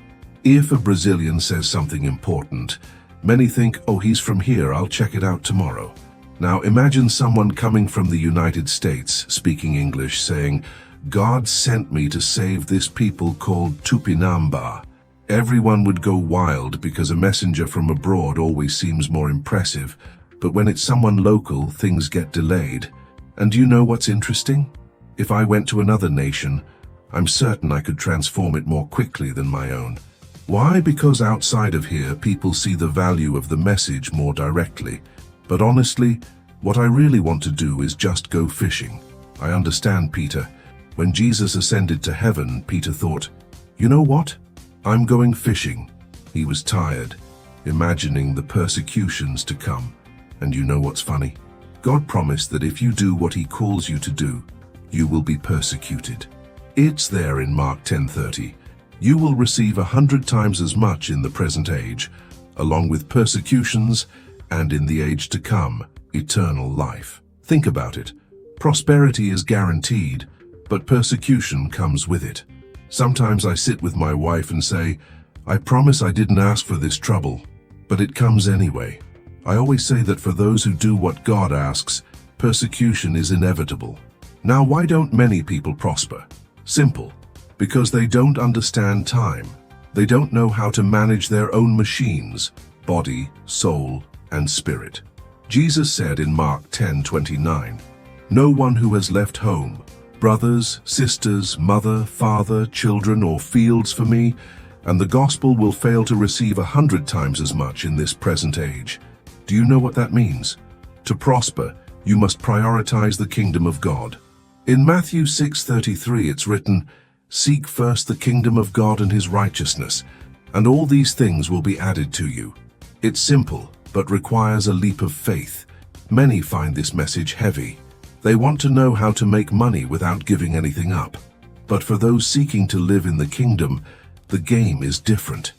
If a Brazilian says something important, many think, "Oh, he's from here, I'll check it out tomorrow." Now imagine someone coming from the United States, speaking English, saying, "God sent me to save this people called Tupinamba." Everyone would go wild because a messenger from abroad always seems more impressive, But when it's someone local, things get delayed. And do you know what's interesting? If I went to another nation, I'm certain I could transform it more quickly than my own. Why? Because outside of here, people see the value of the message more directly. But honestly, what I really want to do is just go fishing. I understand Peter. When Jesus ascended to heaven, Peter thought, you know what? I'm going fishing. He was tired, imagining the persecutions to come. And you know what's funny? God promised that if you do what he calls you to do, you will be persecuted. It's there in Mark 10:30. You will receive 100 times as much in the present age, along with persecutions, and in the age to come, eternal life. Think about it. Prosperity is guaranteed, but persecution comes with it. Sometimes I sit with my wife and say, I promise I didn't ask for this trouble, but it comes anyway. I always say that for those who do what God asks, persecution is inevitable. Now, why don't many people prosper? Simple. Because they don't understand time. They don't know how to manage their own machines, body, soul, and spirit. Jesus said in Mark 10:29, no one who has left home, brothers, sisters, mother, father, children, or fields for me, and the gospel will fail to receive 100 times as much in this present age. Do you know what that means? To prosper, you must prioritize the kingdom of God. In Matthew 6:33 it's written, seek first the kingdom of God and his righteousness, and all these things will be added to you. It's simple, but requires a leap of faith. Many find this message heavy. They want to know how to make money without giving anything up. But for those seeking to live in the kingdom, the game is different.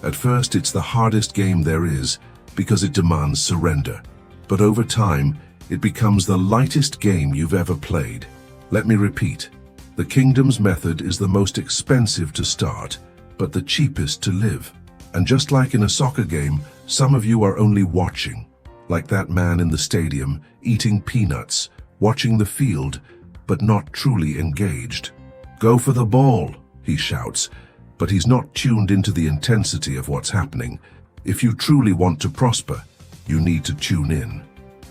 At first, it's the hardest game there is, because it demands surrender. But over time, it becomes the lightest game you've ever played. Let me repeat. The kingdom's method is the most expensive to start, but the cheapest to live. And just like in a soccer game, some of you are only watching. Like that man in the stadium, eating peanuts, watching the field, but not truly engaged. Go for the ball, he shouts, but he's not tuned into the intensity of what's happening. If you truly want to prosper, you need to tune in.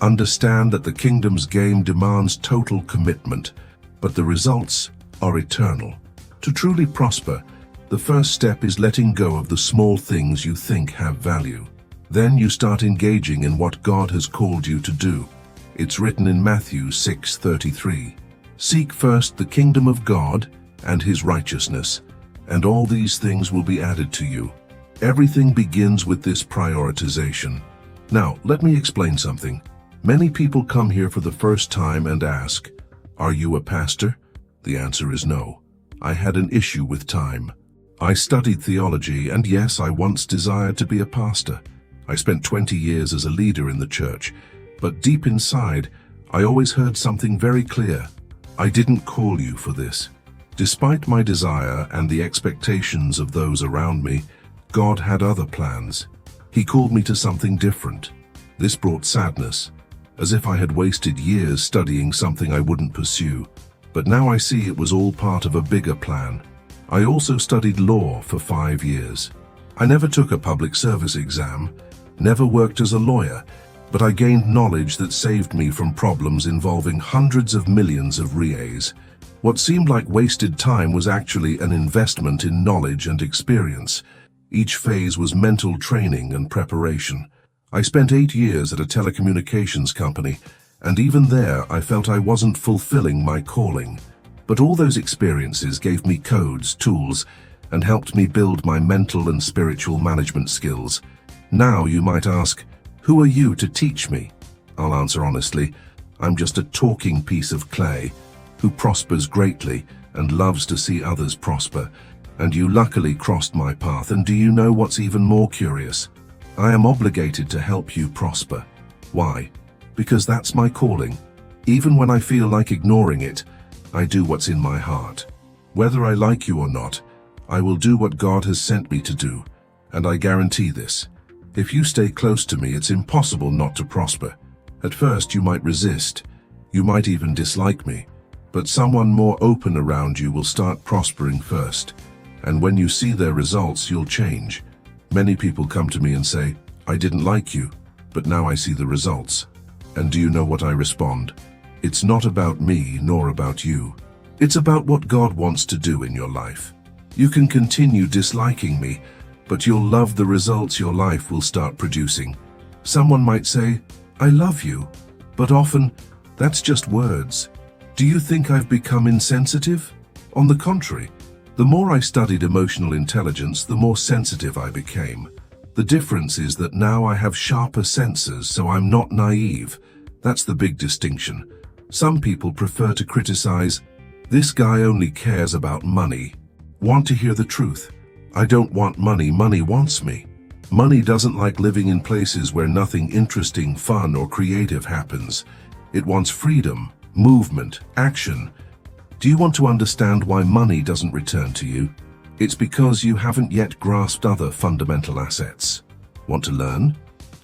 Understand that the kingdom's game demands total commitment, but the results are eternal. To truly prosper, the first step is letting go of the small things you think have value. Then you start engaging in what God has called you to do. It's written in Matthew 6:33. Seek first the kingdom of God and his righteousness, and all these things will be added to you. Everything begins with this prioritization. Now, let me explain something. Many people come here for the first time and ask, are you a pastor? The answer is no. I had an issue with time. I studied theology, and yes, I once desired to be a pastor. I spent 20 years as a leader in the church, but deep inside, I always heard something very clear. I didn't call you for this. Despite my desire and the expectations of those around me, God had other plans. He called me to something different. This brought sadness, as if I had wasted years studying something I wouldn't pursue. But now I see it was all part of a bigger plan. I also studied law for 5 years. I never took a public service exam, never worked as a lawyer, but I gained knowledge that saved me from problems involving hundreds of millions of reals. What seemed like wasted time was actually an investment in knowledge and experience. Each phase was mental training and preparation. I spent 8 years at a telecommunications company, and even there I felt I wasn't fulfilling my calling. But all those experiences gave me codes, tools, and helped me build my mental and spiritual management skills. Now you might ask, who are you to teach me? I'll answer honestly, I'm just a talking piece of clay who prospers greatly and loves to see others prosper. And you luckily crossed my path, and do you know what's even more curious? I am obligated to help you prosper. Why? Because that's my calling. Even when I feel like ignoring it, I do what's in my heart. Whether I like you or not, I will do what God has sent me to do, and I guarantee this. If you stay close to me, it's impossible not to prosper. At first, you might resist. You might even dislike me. But someone more open around you will start prospering first. And when you see their results, you'll change. Many people come to me and say, I didn't like you, but now I see the results. And do you know what I respond? It's not about me nor about you. It's about what God wants to do in your life. You can continue disliking me, but you'll love the results your life will start producing. Someone might say, I love you, but often that's just words. Do you think I've become insensitive? On the contrary, the more I studied emotional intelligence, the more sensitive I became. The difference is that now I have sharper senses, so I'm not naive. That's the big distinction. Some people prefer to criticize, this guy only cares about money. Want to hear the truth? I don't want money, money wants me. Money doesn't like living in places where nothing interesting, fun, or creative happens. It wants freedom, movement, action. Do you want to understand why money doesn't return to you? It's because you haven't yet grasped other fundamental assets. Want to learn?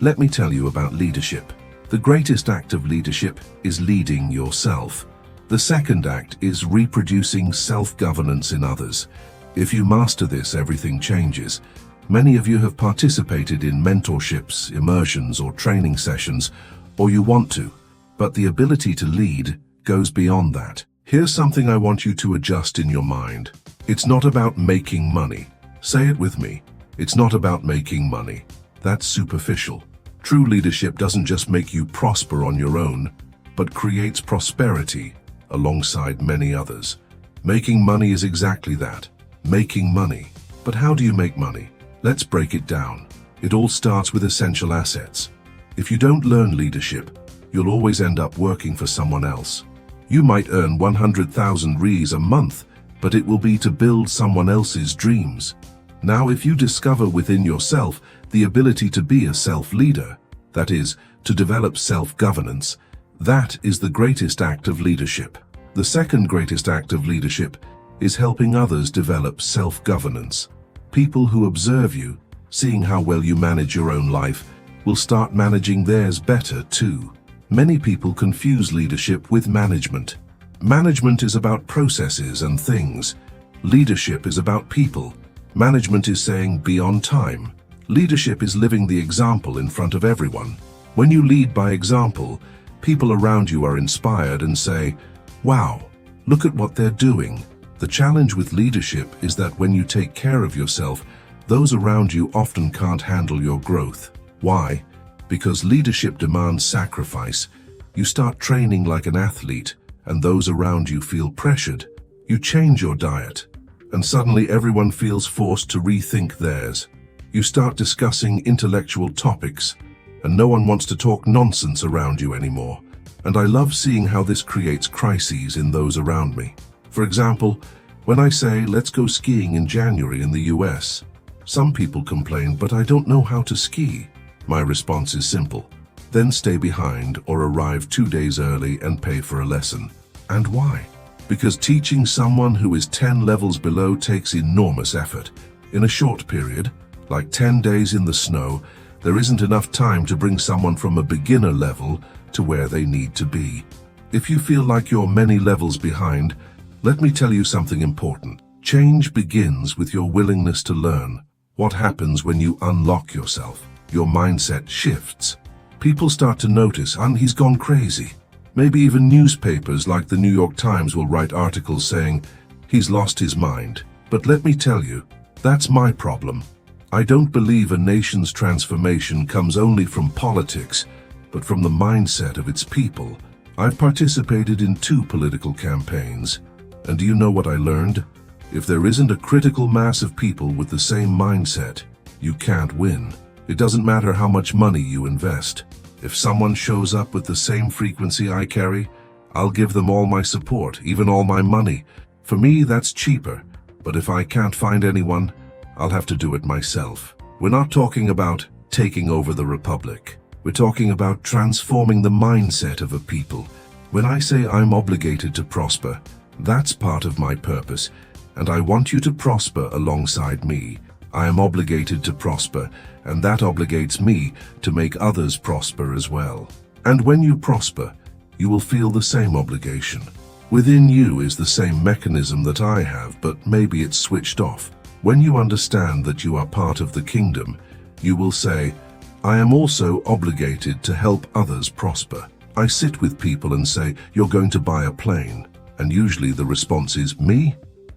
Let me tell you about leadership. The greatest act of leadership is leading yourself. The second act is reproducing self-governance in others. If you master this, everything changes. Many of you have participated in mentorships, immersions, or training sessions, or you want to, but the ability to lead goes beyond that. Here's something I want you to adjust in your mind. It's not about making money. Say it with me. It's not about making money. That's superficial. True leadership doesn't just make you prosper on your own, but creates prosperity alongside many others. Making money is exactly that. Making money. But how do you make money? Let's break it down. It all starts with essential assets. If you don't learn leadership, you'll always end up working for someone else. You might earn 100,000 Rs a month, but it will be to build someone else's dreams. Now, if you discover within yourself the ability to be a self-leader, that is, to develop self-governance, that is the greatest act of leadership. The second greatest act of leadership is helping others develop self-governance. People who observe you, seeing how well you manage your own life, will start managing theirs better too. Many people confuse leadership with management. Management is about processes and things. Leadership is about people. Management is saying, be on time. Leadership is living the example in front of everyone. When you lead by example, people around you are inspired and say, wow, look at what they're doing. The challenge with leadership is that when you take care of yourself, those around you often can't handle your growth. Why? Because leadership demands sacrifice. You start training like an athlete, and those around you feel pressured. You change your diet, and suddenly everyone feels forced to rethink theirs. You start discussing intellectual topics, and no one wants to talk nonsense around you anymore. And I love seeing how this creates crises in those around me. For example, when I say, let's go skiing in January in the US, some people complain, but I don't know how to ski. My response is simple. Then stay behind or arrive 2 days early and pay for a lesson. And why? Because teaching someone who is 10 levels below takes enormous effort. In a short period, like 10 days in the snow, there isn't enough time to bring someone from a beginner level to where they need to be. If you feel like you're many levels behind, let me tell you something important. Change begins with your willingness to learn. What happens when you unlock yourself? Your mindset shifts. People start to notice, he's gone crazy. Maybe even newspapers like the New York Times will write articles saying, he's lost his mind. But let me tell you, that's my problem. I don't believe a nation's transformation comes only from politics, but from the mindset of its people. I've participated in 2 political campaigns, and do you know what I learned? If there isn't a critical mass of people with the same mindset, you can't win. It doesn't matter how much money you invest. If someone shows up with the same frequency I carry, I'll give them all my support, even all my money. For me, that's cheaper. But if I can't find anyone, I'll have to do it myself. We're not talking about taking over the republic. We're talking about transforming the mindset of a people. When I say I'm obligated to prosper, that's part of my purpose, and I want you to prosper alongside me. I am obligated to prosper, and that obligates me to make others prosper as well. And when you prosper, you will feel the same obligation. Within you is the same mechanism that I have, but maybe it's switched off. When you understand that you are part of the kingdom, you will say, I am also obligated to help others prosper. I sit with people and say, "You're going to buy a plane." And usually the response is, "Me?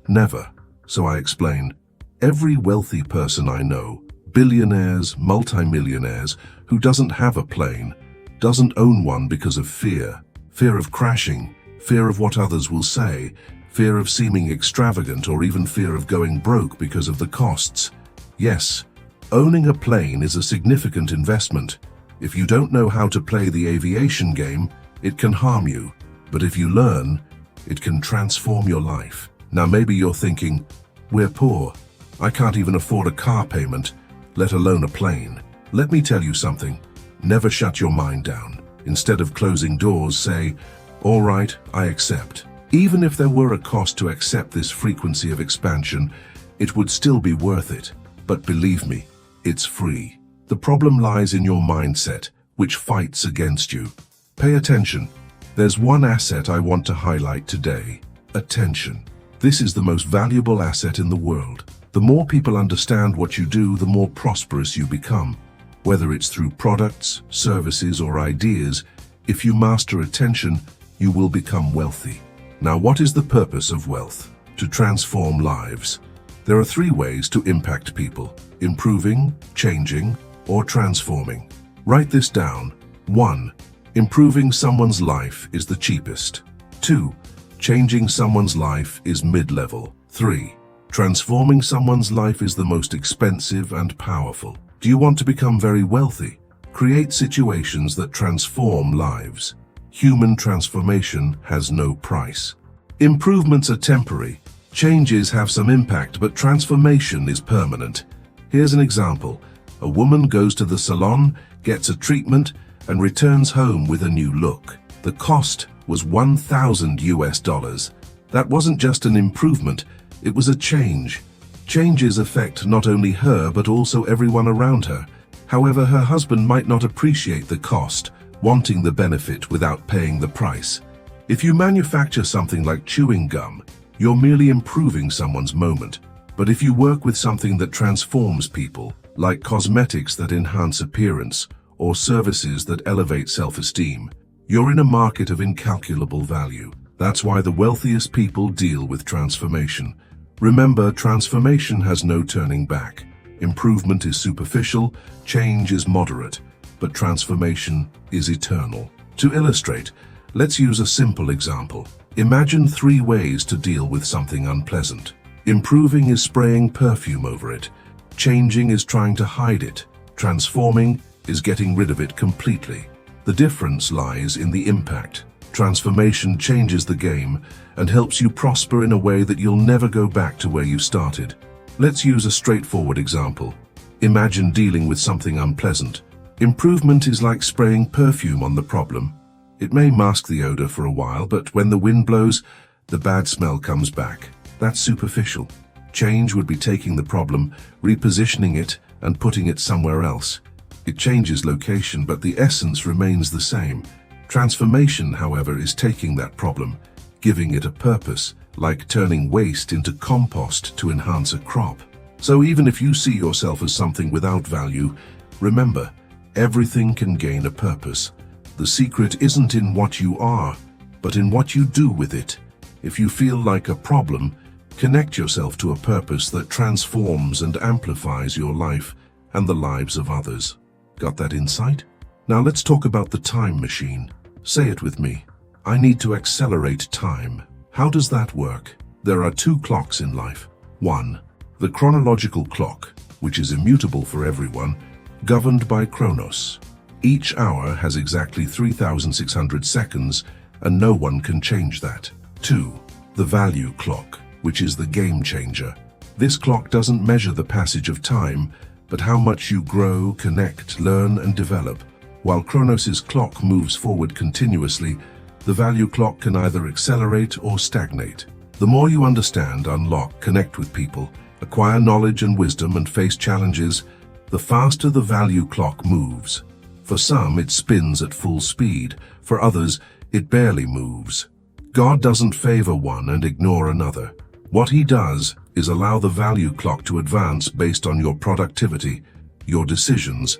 Never." So I explain, every wealthy person I know, billionaires, multimillionaires, who doesn't have a plane, doesn't own one because of fear. Fear of crashing, fear of what others will say, fear of seeming extravagant, or even fear of going broke because of the costs. Yes, owning a plane is a significant investment. If you don't know how to play the aviation game, it can harm you. But if you learn, it can transform your life. Now maybe you're thinking, "We're poor. I can't even afford a car payment, let alone a plane." Let me tell you something. Never shut your mind down. Instead of closing doors, say, "All right, I accept." Even if there were a cost to accept this frequency of expansion, it would still be worth it. But believe me, it's free. The problem lies in your mindset, which fights against you. Pay attention. There's one asset I want to highlight today: attention. This is the most valuable asset in the world. The more people understand what you do, the more prosperous you become. Whether it's through products, services, or ideas, if you master attention, you will become wealthy. Now, what is the purpose of wealth? To transform lives. There are 3 ways to impact people: improving, changing, or transforming. Write this down. 1. Improving someone's life is the cheapest. 2. Changing someone's life is mid-level. 3. Transforming someone's life is the most expensive and powerful. Do you want to become very wealthy? Create situations that transform lives. Human transformation has no price. Improvements are temporary. Changes have some impact, but transformation is permanent. Here's an example. A woman goes to the salon, gets a treatment, and returns home with a new look. The cost was $1,000. That wasn't just an improvement, it was a change. Changes affect not only her, but also everyone around her. However, her husband might not appreciate the cost, wanting the benefit without paying the price. If you manufacture something like chewing gum, you're merely improving someone's moment. But if you work with something that transforms people, like cosmetics that enhance appearance, or services that elevate self-esteem, you're in a market of incalculable value. That's why the wealthiest people deal with transformation. Remember, transformation has no turning back. Improvement is superficial, change is moderate, but transformation is eternal. To illustrate, let's use a simple example. Imagine 3 ways to deal with something unpleasant. Improving is spraying perfume over it. Changing is trying to hide it. Transforming is getting rid of it completely. The difference lies in the impact. Transformation changes the game and helps you prosper in a way that you'll never go back to where you started. Let's use a straightforward example. Imagine dealing with something unpleasant. Improvement is like spraying perfume on the problem. It may mask the odor for a while, but when the wind blows, the bad smell comes back. That's superficial. Change would be taking the problem, repositioning it, and putting it somewhere else. It changes location, but the essence remains the same. Transformation, however, is taking that problem, giving it a purpose, like turning waste into compost to enhance a crop. So even if you see yourself as something without value, remember, everything can gain a purpose. The secret isn't in what you are, but in what you do with it. If you feel like a problem, connect yourself to a purpose that transforms and amplifies your life and the lives of others. Got that insight? Now let's talk about the time machine. Say it with me. I need to accelerate time. How does that work? There are 2 clocks in life. 1. The chronological clock, which is immutable for everyone, governed by Chronos. Each hour has exactly 3,600 seconds, and no one can change that. 2. The value clock, which is the game changer. This clock doesn't measure the passage of time, but how much you grow, connect, learn, and develop. While Chronos's clock moves forward continuously, the value clock can either accelerate or stagnate. The more you understand, unlock, connect with people, acquire knowledge and wisdom, and face challenges, the faster the value clock moves. For some, it spins at full speed. For others, it barely moves. God doesn't favor one and ignore another. What he does is allow the value clock to advance based on your productivity, your decisions,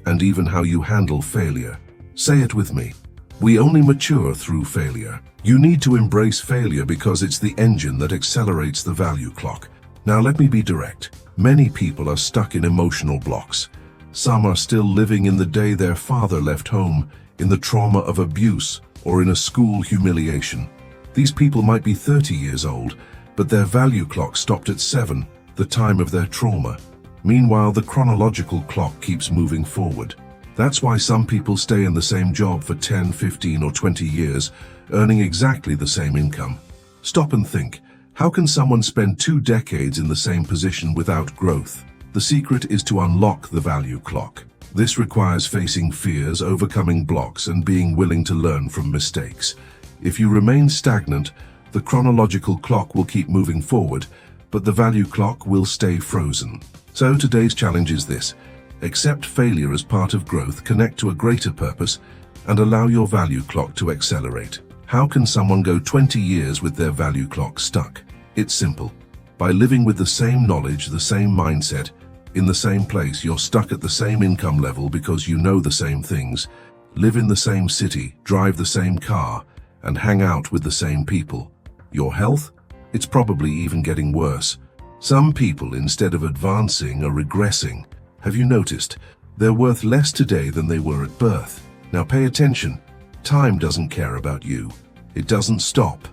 and even how you handle failure. Say it with me. We only mature through failure. You need to embrace failure because it's the engine that accelerates the value clock. Now let me be direct. Many people are stuck in emotional blocks. Some are still living in the day their father left home, in the trauma of abuse, or in a school humiliation. These people might be 30 years old, but their value clock stopped at 7, the time of their trauma. Meanwhile, the chronological clock keeps moving forward. That's why some people stay in the same job for 10, 15, or 20 years, earning exactly the same income. Stop and think. How can someone spend 2 decades in the same position without growth? The secret is to unlock the value clock. This requires facing fears, overcoming blocks, and being willing to learn from mistakes. If you remain stagnant, the chronological clock will keep moving forward, but the value clock will stay frozen. So today's challenge is this: accept failure as part of growth, connect to a greater purpose, and allow your value clock to accelerate. How can someone go 20 years with their value clock stuck? It's simple. By living with the same knowledge, the same mindset, in the same place. You're stuck at the same income level because you know the same things, live in the same city, drive the same car, and hang out with the same people. Your health? It's probably even getting worse. Some people, instead of advancing, are regressing. Have you noticed? They're worth less today than they were at birth. Now pay attention. Time doesn't care about you. It doesn't stop.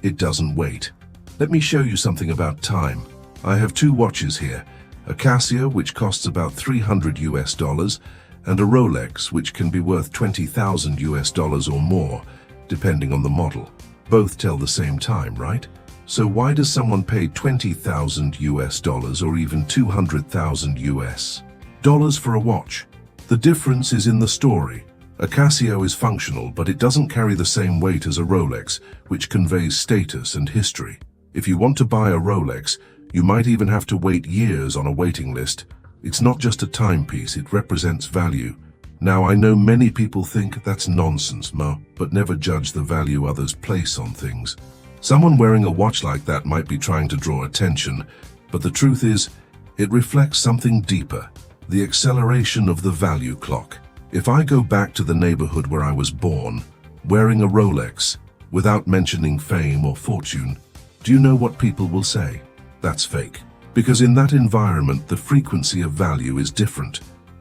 It doesn't wait. Let me show you something about time. I have 2 watches here, a Casio, which costs about $300 and a Rolex, which can be worth $20,000 or more, depending on the model. Both tell the same time, right? So why does someone pay $20,000 or even $200,000 for a watch? The difference is in the story. A Casio is functional, but it doesn't carry the same weight as a Rolex, which conveys status and history. If you want to buy a Rolex, you might even have to wait years on a waiting list. It's not just a timepiece, it represents value. Now, I know many people think that's nonsense, but never judge the value others place on things. Someone wearing a watch like that might be trying to draw attention, but the truth is, it reflects something deeper, the acceleration of the value clock. If I go back to the neighborhood where I was born, wearing a Rolex, without mentioning fame or fortune, do you know what people will say? That's fake. Because in that environment, the frequency of value is different.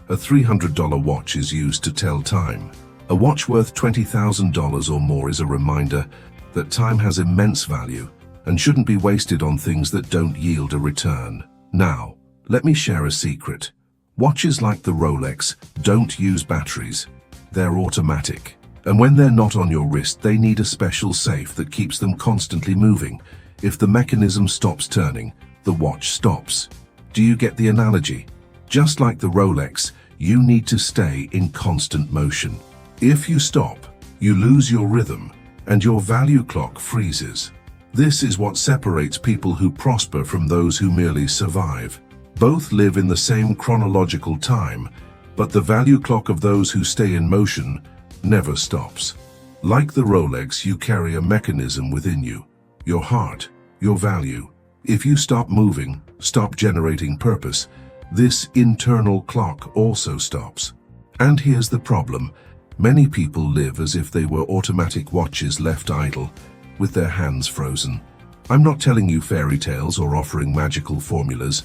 A $300 watch is used to tell time. A watch worth $20,000 or more is a reminder that time has immense value and shouldn't be wasted on things that don't yield a return. Now, let me share a secret. Watches like the Rolex don't use batteries. They're automatic. And when they're not on your wrist, they need a special safe that keeps them constantly moving. If the mechanism stops turning, the watch stops. Do you get the analogy? Just like the Rolex, you need to stay in constant motion. If you stop, you lose your rhythm and your value clock freezes. This is what separates people who prosper from those who merely survive. Both live in the same chronological time, but the value clock of those who stay in motion never stops. Like the Rolex, you carry a mechanism within you, your heart, your value. If you stop moving, stop generating purpose, this internal clock also stops. And here's the problem. Many people live as if they were automatic watches left idle, with their hands frozen. I'm not telling you fairy tales or offering magical formulas.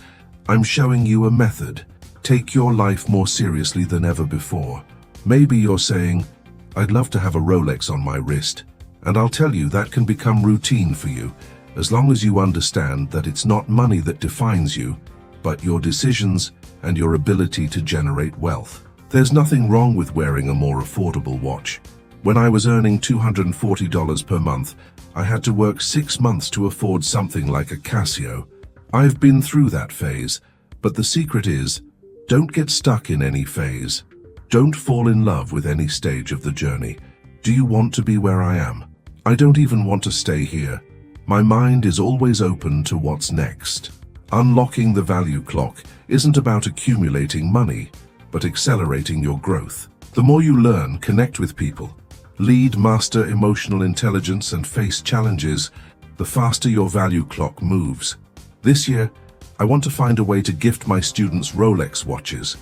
I'm showing you a method. Take your life more seriously than ever before. Maybe you're saying, I'd love to have a Rolex on my wrist. And I'll tell you that can become routine for you, as long as you understand that it's not money that defines you, but your decisions and your ability to generate wealth. There's nothing wrong with wearing a more affordable watch. When I was earning $240 per month, I had to work 6 months to afford something like a Casio. I've been through that phase, but the secret is, don't get stuck in any phase. Don't fall in love with any stage of the journey. Do you want to be where I am? I don't even want to stay here. My mind is always open to what's next. Unlocking the value clock isn't about accumulating money, but accelerating your growth. The more you learn, connect with people, lead, master emotional intelligence, and face challenges, the faster your value clock moves. This year, I want to find a way to gift my students Rolex watches.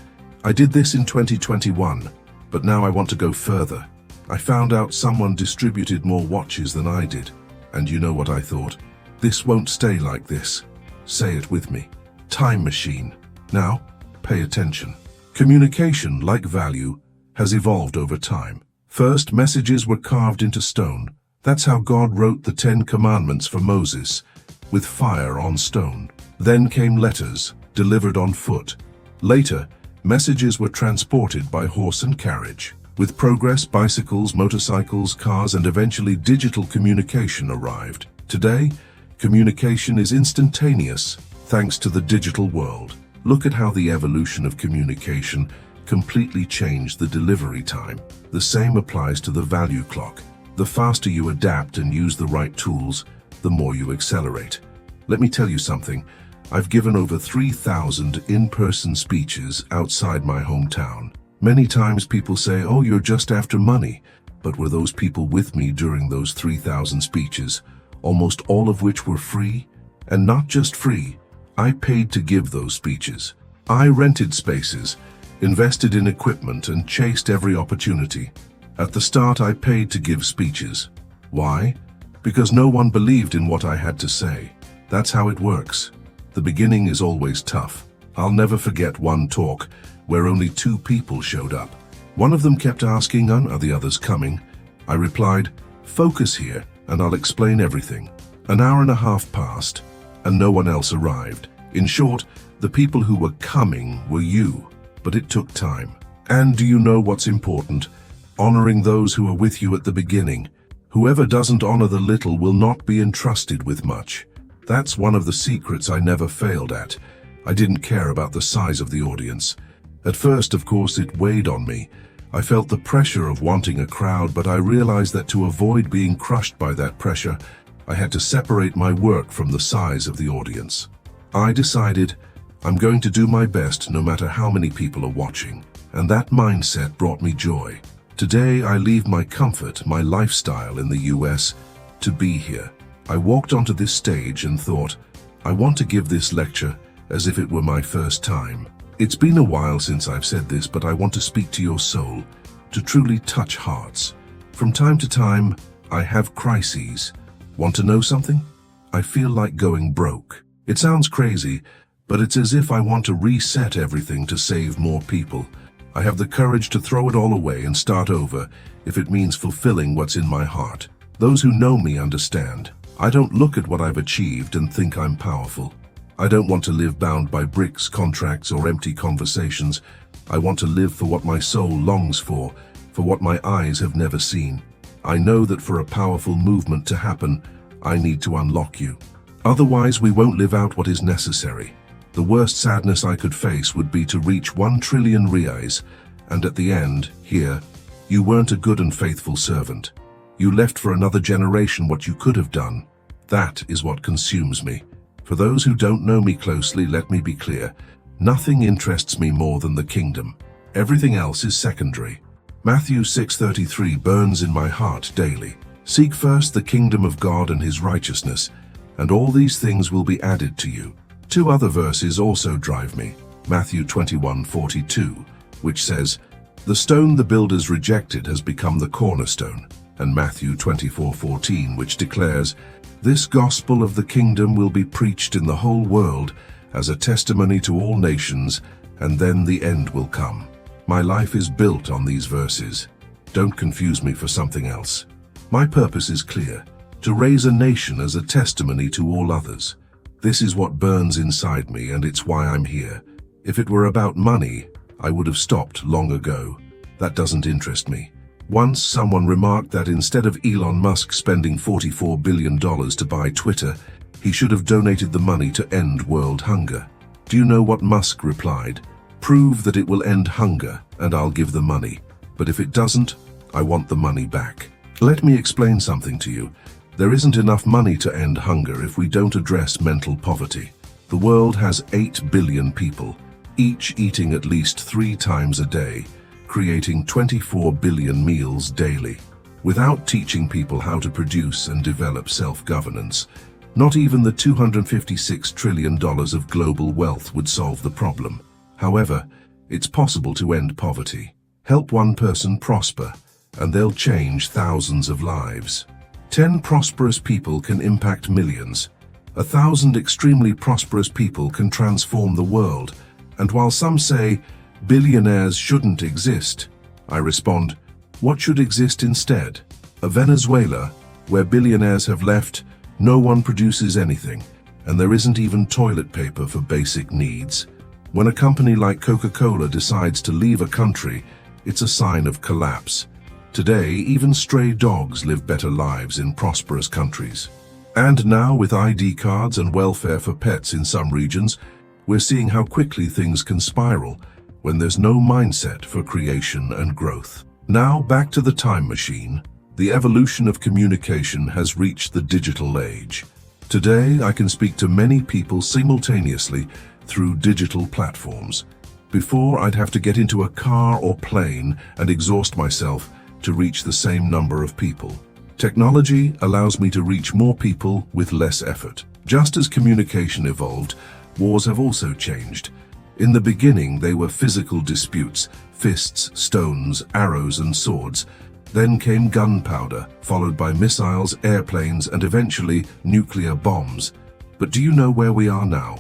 I did this in 2021, but now I want to go further. I found out someone distributed more watches than I did. And you know what I thought? This won't stay like this. Say it with me. Time machine. Now, pay attention. Communication, like value, has evolved over time. First, messages were carved into stone. That's how God wrote the 10 Commandments for Moses, with fire on stone. Then came letters, delivered on foot. Later, messages were transported by horse and carriage. With progress, bicycles, motorcycles, cars, and eventually digital communication arrived. Today, communication is instantaneous, thanks to the digital world. Look at how the evolution of communication completely changed the delivery time. The same applies to the value clock. The faster you adapt and use the right tools, the more you accelerate. Let me tell you something. I've given over 3,000 in-person speeches outside my hometown. Many times people say, "Oh, you're just after money." But were those people with me during those 3,000 speeches, almost all of which were free? And not just free. I paid to give those speeches. I rented spaces, invested in equipment, and chased every opportunity. At the start, I paid to give speeches. Why? Because no one believed in what I had to say. That's how it works. The beginning is always tough. I'll never forget one talk where only 2 people showed up. One of them kept asking, "Are the others coming?" I replied, "Focus here and I'll explain everything." An hour and a half passed and no one else arrived. In short, the people who were coming were you, but it took time. And do you know what's important? Honoring those who are with you at the beginning. Whoever doesn't honor the little will not be entrusted with much. That's one of the secrets I never failed at. I didn't care about the size of the audience. At first, of course, it weighed on me. I felt the pressure of wanting a crowd, but I realized that to avoid being crushed by that pressure, I had to separate my work from the size of the audience. I decided, I'm going to do my best no matter how many people are watching. And that mindset brought me joy. Today, I leave my comfort, my lifestyle in the US, to be here. I walked onto this stage and thought, I want to give this lecture as if it were my first time. It's been a while since I've said this, but I want to speak to your soul, to truly touch hearts. From time to time, I have crises. Want to know something? I feel like going broke. It sounds crazy, but it's as if I want to reset everything to save more people. I have the courage to throw it all away and start over if it means fulfilling what's in my heart. Those who know me understand. I don't look at what I've achieved and think I'm powerful. I don't want to live bound by bricks, contracts, or empty conversations. I want to live for what my soul longs for what my eyes have never seen. I know that for a powerful movement to happen, I need to unlock you. Otherwise, we won't live out what is necessary. The worst sadness I could face would be to reach 1 trillion reais, and at the end, here, you weren't a good and faithful servant. You left for another generation what you could have done. That is what consumes me. For those who don't know me closely, let me be clear. Nothing interests me more than the kingdom. Everything else is secondary. Matthew 6:33 burns in my heart daily. Seek first the kingdom of God and his righteousness, and all these things will be added to you. 2 other verses also drive me. Matthew 21:42, which says, "The stone the builders rejected has become the cornerstone," and Matthew 24:14, which declares, "This gospel of the kingdom will be preached in the whole world as a testimony to all nations, and then the end will come." My life is built on these verses. Don't confuse me for something else. My purpose is clear, to raise a nation as a testimony to all others. This is what burns inside me, and it's why I'm here. If it were about money, I would have stopped long ago. That doesn't interest me. Once someone remarked that instead of Elon Musk spending $44 billion to buy Twitter, he should have donated the money to end world hunger. Do you know what Musk replied? "Prove that it will end hunger, and I'll give the money. But if it doesn't, I want the money back." Let me explain something to you. There isn't enough money to end hunger if we don't address mental poverty. The world has 8 billion people, each eating at least 3 times a day, creating 24 billion meals daily. Without teaching people how to produce and develop self-governance, not even the $256 trillion of global wealth would solve the problem. However, It's possible to end poverty. Help one person prosper, and they'll change thousands of lives. 10 prosperous people can impact millions. 1,000 extremely prosperous people can transform the world. And while some say billionaires shouldn't exist, I respond, what should exist instead? A Venezuela where billionaires have left, no one produces anything, and there isn't even toilet paper for basic needs. When a company like Coca-Cola decides to leave a country, it's a sign of collapse. Today, even stray dogs live better lives in prosperous countries. And now, with ID cards and welfare for pets in some regions, we're seeing how quickly things can spiral when there's no mindset for creation and growth. Now, back to the time machine. The evolution of communication has reached the digital age. Today, I can speak to many people simultaneously through digital platforms. Before, I'd have to get into a car or plane and exhaust myself to reach the same number of people. Technology allows me to reach more people with less effort. Just as communication evolved, wars have also changed. In the beginning, they were physical disputes, fists, stones, arrows, and swords. Then came gunpowder, followed by missiles, airplanes, and eventually nuclear bombs. But do you know where we are now?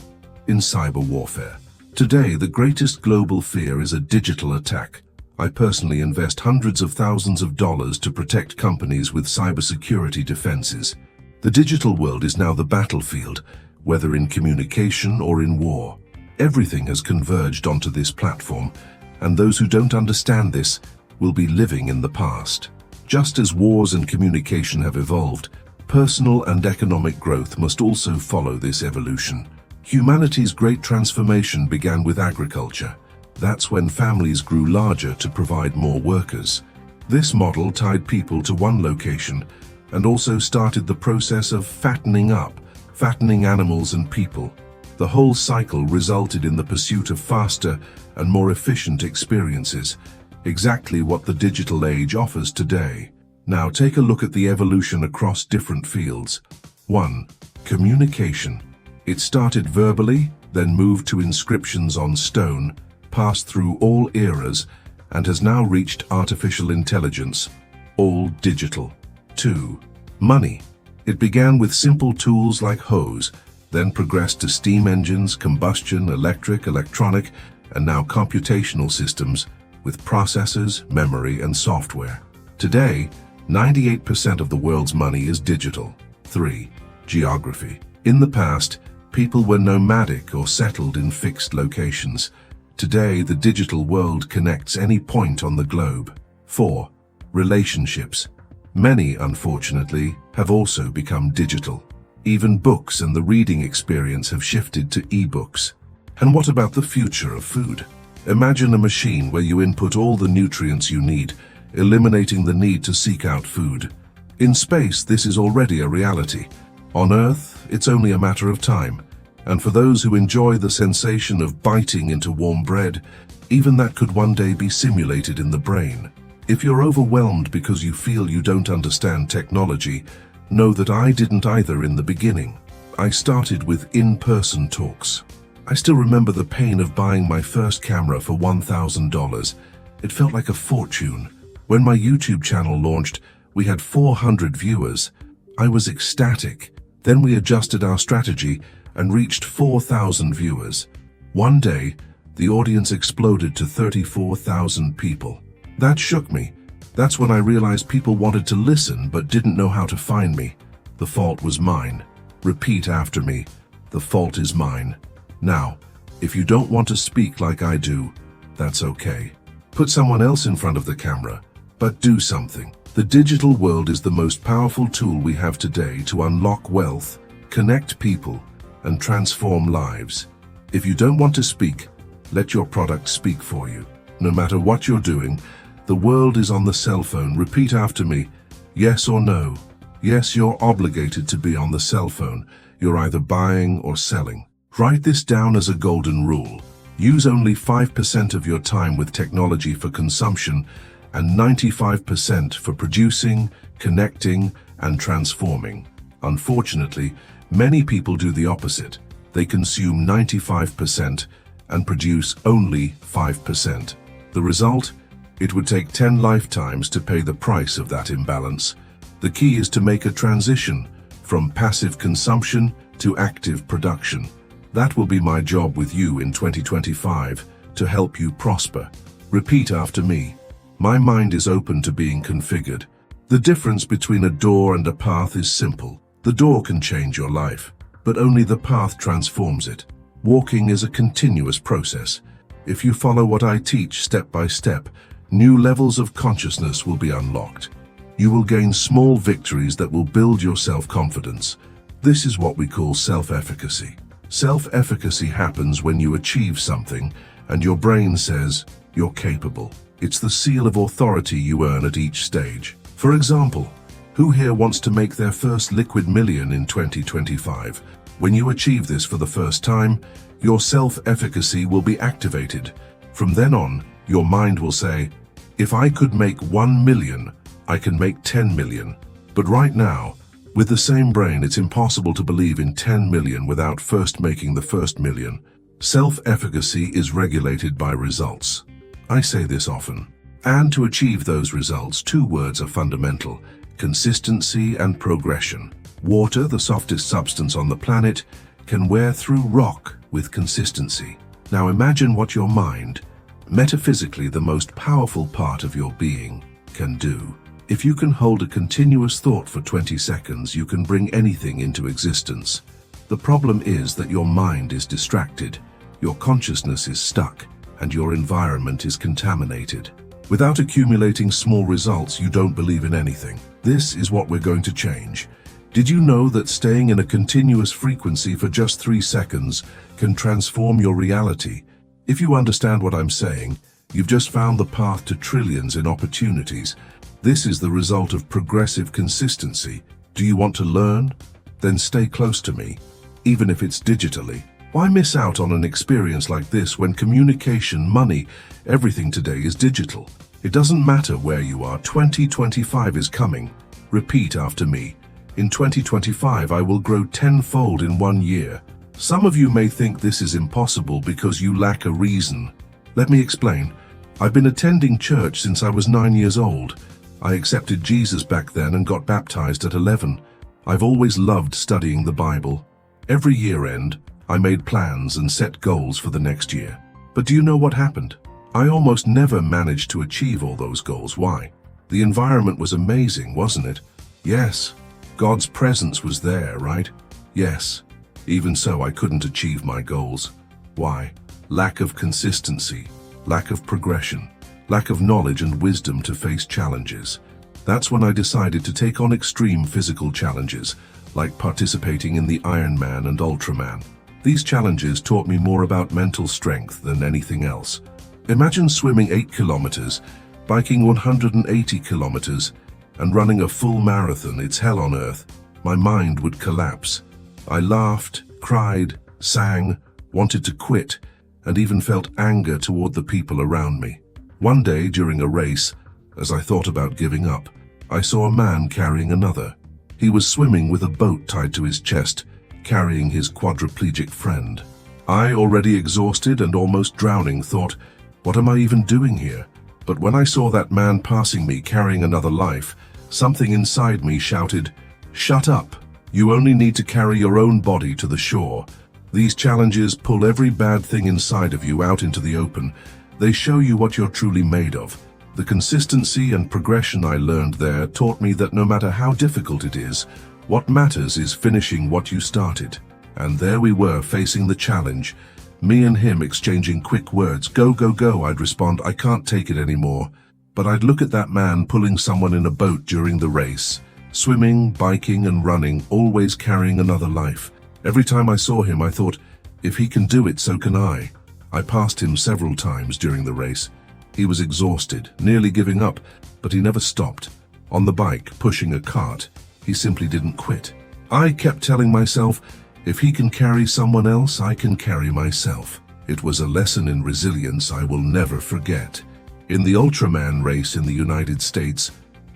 In cyber warfare. Today, the greatest global fear is a digital attack. I personally invest hundreds of thousands of dollars to protect companies with cybersecurity defenses. The digital world is now the battlefield, whether in communication or in war. Everything has converged onto this platform, and those who don't understand this will be living in the past. Just as wars and communication have evolved, personal and economic growth must also follow this evolution. Humanity's great transformation began with agriculture. That's when families grew larger to provide more workers. This model tied people to one location and also started the process of fattening up, fattening animals and people. The whole cycle resulted in the pursuit of faster and more efficient experiences, exactly what the digital age offers today. Now take a look at the evolution across different fields. 1. Communication. It started verbally, then moved to inscriptions on stone, passed through all eras, and has now reached artificial intelligence, all digital. 2. Money. It began with simple tools like hoes, then progressed to steam engines, combustion, electric, electronic, and now computational systems with processors, memory, and software. Today, 98% of the world's money is digital. 3. Geography. In the past, people were nomadic or settled in fixed locations. Today, the digital world connects any point on the globe. 4. Relationships. Many, unfortunately, have also become digital. Even books and the reading experience have shifted to e-books. And what about the future of food? Imagine a machine where you input all the nutrients you need, eliminating the need to seek out food. In space, this is already a reality. On Earth, it's only a matter of time. And for those who enjoy the sensation of biting into warm bread, even that could one day be simulated in the brain. If you're overwhelmed because you feel you don't understand technology, know that I didn't either in the beginning. I started with in-person talks. I still remember the pain of buying my first camera for $1,000. It felt like a fortune. When my YouTube channel launched, we had 400 viewers. I was ecstatic. Then we adjusted our strategy and reached 4,000 viewers. One day, the audience exploded to 34,000 people. That shook me. That's when I realized people wanted to listen but didn't know how to find me. The fault was mine. Repeat after me. The fault is mine. Now, if you don't want to speak like I do, that's okay. Put someone else in front of the camera, but do something. The digital world is the most powerful tool we have today to unlock wealth, connect people, and transform lives. If you don't want to speak, let your product speak for you. No matter what you're doing, the world is on the cell phone. Repeat after me. Yes or no? Yes, you're obligated to be on the cell phone. You're either buying or selling. Write this down as a golden rule. Use only 5% of your time with technology for consumption and 95% for producing, connecting, and transforming. Unfortunately, many people do the opposite. They consume 95% and produce only 5%. The result? It would take 10 lifetimes to pay the price of that imbalance. The key is to make a transition from passive consumption to active production. That will be my job with you in 2025, to help you prosper. Repeat after me. My mind is open to being configured. The difference between a door and a path is simple. The door can change your life, but only the path transforms it. Walking is a continuous process. If you follow what I teach step by step, new levels of consciousness will be unlocked. You will gain small victories that will build your self-confidence. This is what we call self-efficacy. Self-efficacy happens when you achieve something and your brain says, you're capable. It's the seal of authority you earn at each stage. For example, who here wants to make their first liquid million in 2025? When you achieve this for the first time, your self-efficacy will be activated. From then on, your mind will say, if I could make 1 million, I can make 10 million. But right now, with the same brain, it's impossible to believe in 10 million without first making the first million. Self-efficacy is regulated by results. I say this often. And to achieve those results, two words are fundamental: consistency and progression. Water, the softest substance on the planet, can wear through rock with consistency. Now imagine what your mind, metaphysically the most powerful part of your being, can do. If you can hold a continuous thought for 20 seconds, you can bring anything into existence. The problem is that your mind is distracted, your consciousness is stuck, and your environment is contaminated. Without accumulating small results, you don't believe in anything. This is what we're going to change. Did you know that staying in a continuous frequency for just 3 seconds can transform your reality? If you understand what I'm saying, you've just found the path to trillions in opportunities. This is the result of progressive consistency. Do you want to learn? Then stay close to me, even if it's digitally. Why miss out on an experience like this when communication, money, everything today is digital? It doesn't matter where you are, 2025 is coming. Repeat after me. In 2025, I will grow tenfold in 1 year. Some of you may think this is impossible because you lack a reason. Let me explain. I've been attending church since I was 9 years old. I accepted Jesus back then and got baptized at 11. I've always loved studying the Bible. Every year end, I made plans and set goals for the next year. But do you know what happened? I almost never managed to achieve all those goals. Why? The environment was amazing, wasn't it? Yes. God's presence was there, right? Yes. Even so, I couldn't achieve my goals. Why? Lack of consistency, lack of progression, lack of knowledge and wisdom to face challenges. That's when I decided to take on extreme physical challenges, like participating in the Ironman and Ultraman. These challenges taught me more about mental strength than anything else. Imagine swimming 8 kilometers, biking 180 kilometers, and running a full marathon. It's hell on earth. My mind would collapse. I laughed, cried, sang, wanted to quit, and even felt anger toward the people around me. One day during a race, as I thought about giving up, I saw a man carrying another. He was swimming with a boat tied to his chest, carrying his quadriplegic friend. I, already exhausted and almost drowning, thought, what am I even doing here? But when I saw that man passing me carrying another life, something inside me shouted, shut up. You only need to carry your own body to the shore. These challenges pull every bad thing inside of you out into the open. They show you what you're truly made of. The consistency and progression I learned there taught me that no matter how difficult it is, what matters is finishing what you started. And there we were, facing the challenge. Me and him exchanging quick words. Go, go, go, I'd respond. I can't take it anymore. But I'd look at that man pulling someone in a boat during the race. Swimming, biking and running, always carrying another life. Every time I saw him, I thought, if he can do it, so can I. I passed him several times during the race. He was exhausted, nearly giving up, but he never stopped. On the bike, pushing a cart, he simply didn't quit. I kept telling myself, if he can carry someone else, I can carry myself. It was a lesson in resilience I will never forget. In the Ultraman race in the United States,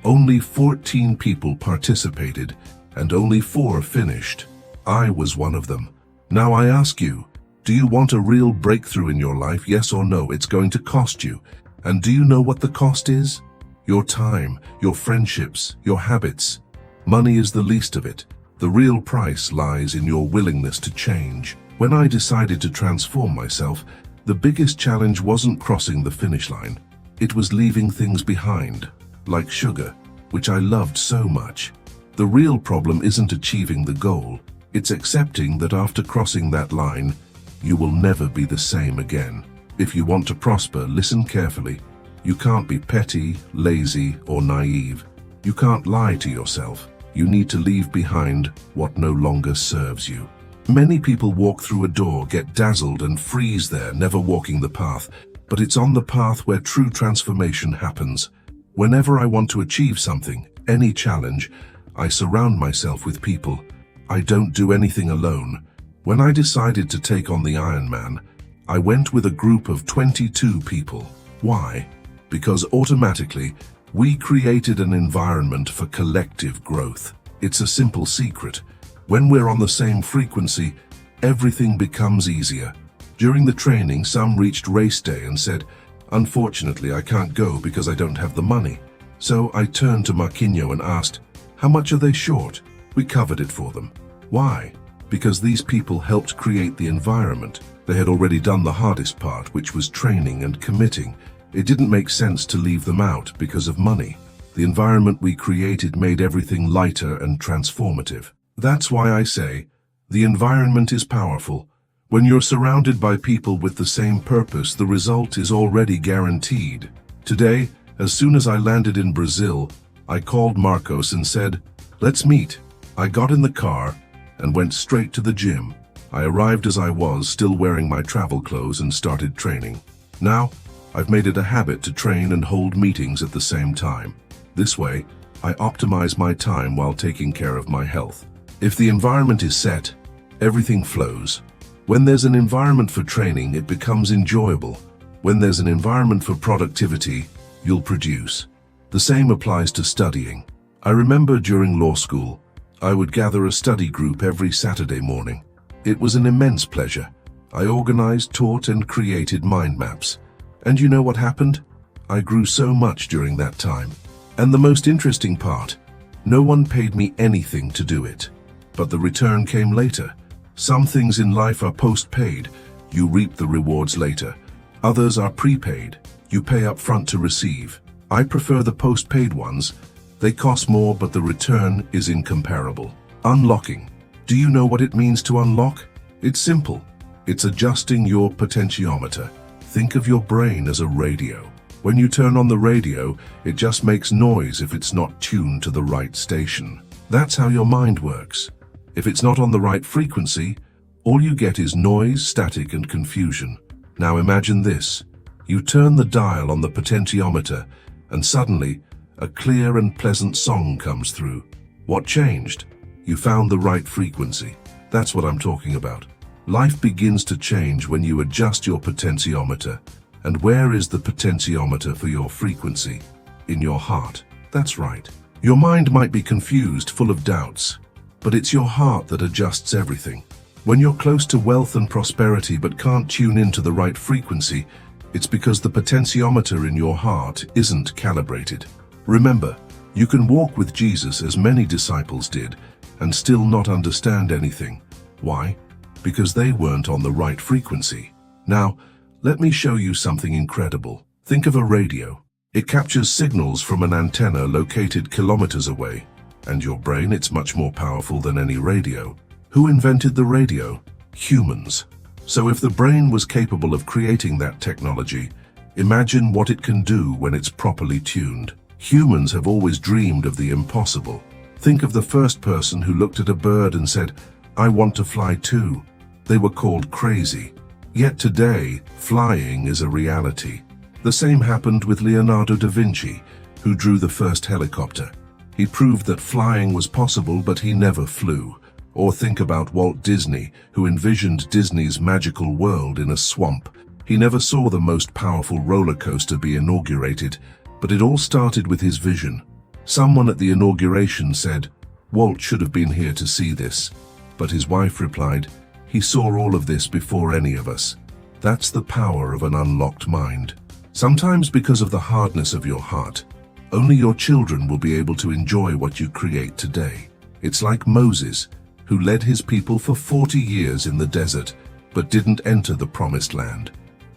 only 14 people participated and only 4 finished. I was one of them. Now I ask you, Do you want a real breakthrough in your life? Yes or no? It's going to cost you. And do you know what the cost is? Your time, your friendships, your habits. Money is the least of it. The real price lies in your willingness to change. When I decided to transform myself, the biggest challenge wasn't crossing the finish line. It was leaving things behind, like sugar, which I loved so much. The real problem isn't achieving the goal. It's accepting that after crossing that line, you will never be the same again. If you want to prosper, listen carefully. You can't be petty, lazy, or naive. You can't lie to yourself. You need to leave behind what no longer serves you. Many people walk through a door, get dazzled, and freeze there, never walking the path. But it's on the path where true transformation happens. Whenever I want to achieve something, any challenge, I surround myself with people. I don't do anything alone. When I decided to take on the Ironman, I went with a group of 22 people. Why? Because automatically, we created an environment for collective growth. It's a simple secret. When we're on the same frequency, everything becomes easier. During the training, some reached race day and said, "Unfortunately, I can't go because I don't have the money." So I turned to Marquinhos and asked, "How much are they short?" We covered it for them. Why? Because these people helped create the environment. They had already done the hardest part, which was training and committing. It didn't make sense to leave them out because of money. The environment we created made everything lighter and transformative. That's why I say, the environment is powerful. When you're surrounded by people with the same purpose, the result is already guaranteed. Today, as soon as I landed in Brazil, I called Marcos and said, "Let's meet." I got in the car and went straight to the gym. I arrived as I was, still wearing my travel clothes, and started training. Now, I've made it a habit to train and hold meetings at the same time. This way, I optimize my time while taking care of my health. If the environment is set, everything flows. When there's an environment for training, it becomes enjoyable. When there's an environment for productivity, you'll produce. The same applies to studying. I remember during law school, I would gather a study group every Saturday morning. It was an immense pleasure. I organized, taught, and created mind maps. And you know what happened? I grew so much during that time. And the most interesting part, no one paid me anything to do it. But the return came later. Some things in life are post-paid. You reap the rewards later. Others are prepaid. You pay up front to receive. I prefer the post-paid ones. They cost more, but the return is incomparable. Unlocking. Do you know what it means to unlock? It's simple. It's adjusting your potentiometer. Think of your brain as a radio. When you turn on the radio, it just makes noise if it's not tuned to the right station. That's how your mind works. If it's not on the right frequency, all you get is noise, static, and confusion. Now imagine this. You turn the dial on the potentiometer, and suddenly, a clear and pleasant song comes through. What changed? You found the right frequency. That's what I'm talking about. Life begins to change when you adjust your potentiometer. And where is the potentiometer for your frequency? In your heart. That's right. Your mind might be confused, full of doubts, but it's your heart that adjusts everything. When you're close to wealth and prosperity but can't tune into the right frequency, it's because the potentiometer in your heart isn't calibrated. Remember, you can walk with Jesus as many disciples did and still not understand anything. Why? Because they weren't on the right frequency. Now, let me show you something incredible. Think of a radio. It captures signals from an antenna located kilometers away. And your brain, it's much more powerful than any radio. Who invented the radio? Humans. So if the brain was capable of creating that technology, imagine what it can do when it's properly tuned. Humans have always dreamed of the impossible. Think of the first person who looked at a bird and said, "I want to fly too." They were called crazy. Yet today, flying is a reality. The same happened with Leonardo da Vinci, who drew the first helicopter. He proved that flying was possible, but he never flew. Or think about Walt Disney, who envisioned Disney's magical world in a swamp. He never saw the most powerful roller coaster be inaugurated, but it all started with his vision. Someone at the inauguration said, "Walt should have been here to see this." But his wife replied, He saw all of this before any of us. That's the power of an unlocked mind. Sometimes because of the hardness of your heart, only your children will be able to enjoy what you create today. It's like Moses, who led his people for 40 years in the desert, but didn't enter the promised land.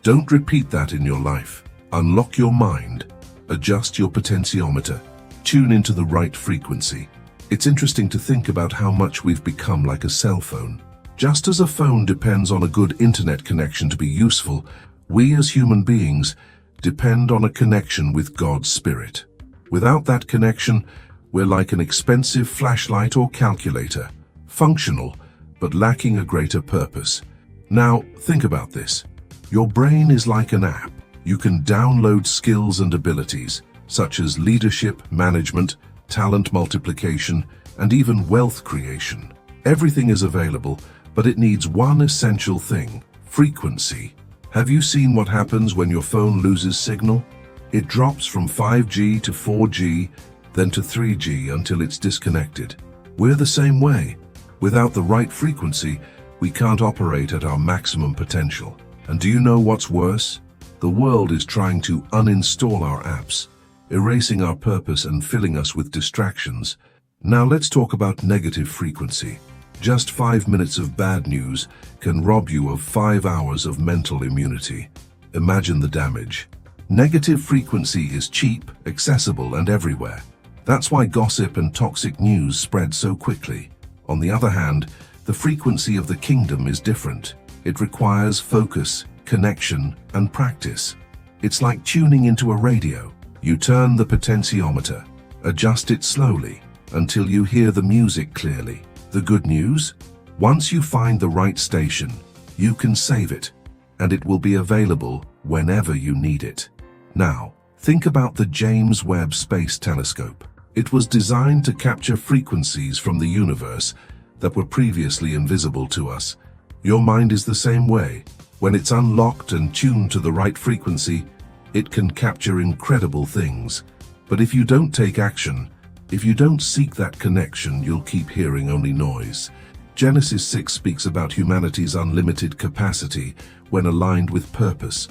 Don't repeat that in your life. Unlock your mind. Adjust your potentiometer. Tune into the right frequency. It's interesting to think about how much we've become like a cell phone. Just as a phone depends on a good internet connection to be useful, we as human beings depend on a connection with God's Spirit. Without that connection, we're like an expensive flashlight or calculator, functional, but lacking a greater purpose. Now, think about this. Your brain is like an app. You can download skills and abilities, such as leadership, management, talent multiplication, and even wealth creation. Everything is available, but it needs one essential thing: frequency. Have you seen what happens when your phone loses signal? It drops from 5G to 4G, then to 3G until it's disconnected. We're the same way. Without the right frequency, we can't operate at our maximum potential. And do you know what's worse? The world is trying to uninstall our apps, erasing our purpose and filling us with distractions. Now let's talk about negative frequency. Just 5 minutes of bad news can rob you of 5 hours of mental immunity. Imagine the damage. Negative frequency is cheap, accessible, and everywhere. That's why gossip and toxic news spread so quickly. On the other hand, the frequency of the kingdom is different. It requires focus, connection, and practice. It's like tuning into a radio. You turn the potentiometer, adjust it slowly until you hear the music clearly. The good news? Once you find the right station, you can save it, and it will be available whenever you need it. Now, think about the James Webb Space Telescope. It was designed to capture frequencies from the universe that were previously invisible to us. Your mind is the same way. When it's unlocked and tuned to the right frequency, it can capture incredible things. But if you don't take action, if you don't seek that connection, you'll keep hearing only noise. Genesis 6 speaks about humanity's unlimited capacity when aligned with purpose.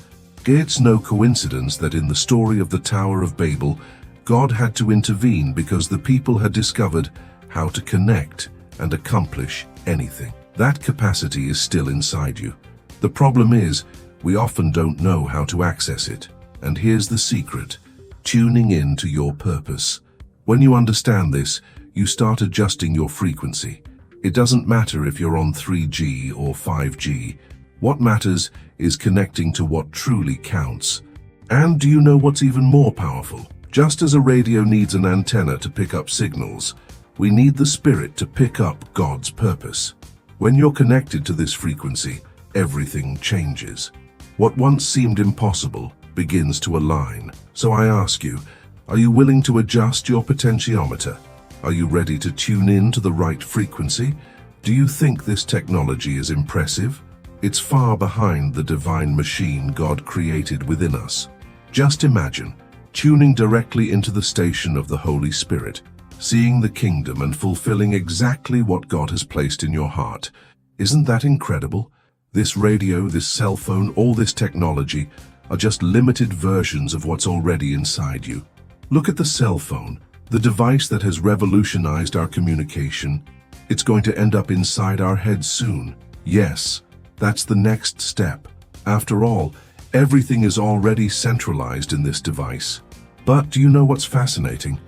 It's no coincidence that in the story of the Tower of Babel, God had to intervene because the people had discovered how to connect and accomplish anything. That capacity is still inside you. The problem is, we often don't know how to access it. And here's the secret: tuning in to your purpose. When you understand this, you start adjusting your frequency. It doesn't matter if you're on 3G or 5G. What matters is connecting to what truly counts. And do you know what's even more powerful? Just as a radio needs an antenna to pick up signals, we need the Spirit to pick up God's purpose. When you're connected to this frequency, everything changes. What once seemed impossible begins to align. So I ask you, are you willing to adjust your potentiometer? Are you ready to tune in to the right frequency? Do you think this technology is impressive? It's far behind the divine machine God created within us. Just imagine tuning directly into the station of the Holy Spirit, seeing the kingdom and fulfilling exactly what God has placed in your heart. Isn't that incredible? This radio, this cell phone, all this technology are just limited versions of what's already inside you. Look at the cell phone, the device that has revolutionized our communication. It's going to end up inside our heads soon. Yes, that's the next step. After all, everything is already centralized in this device. But do you know what's fascinating?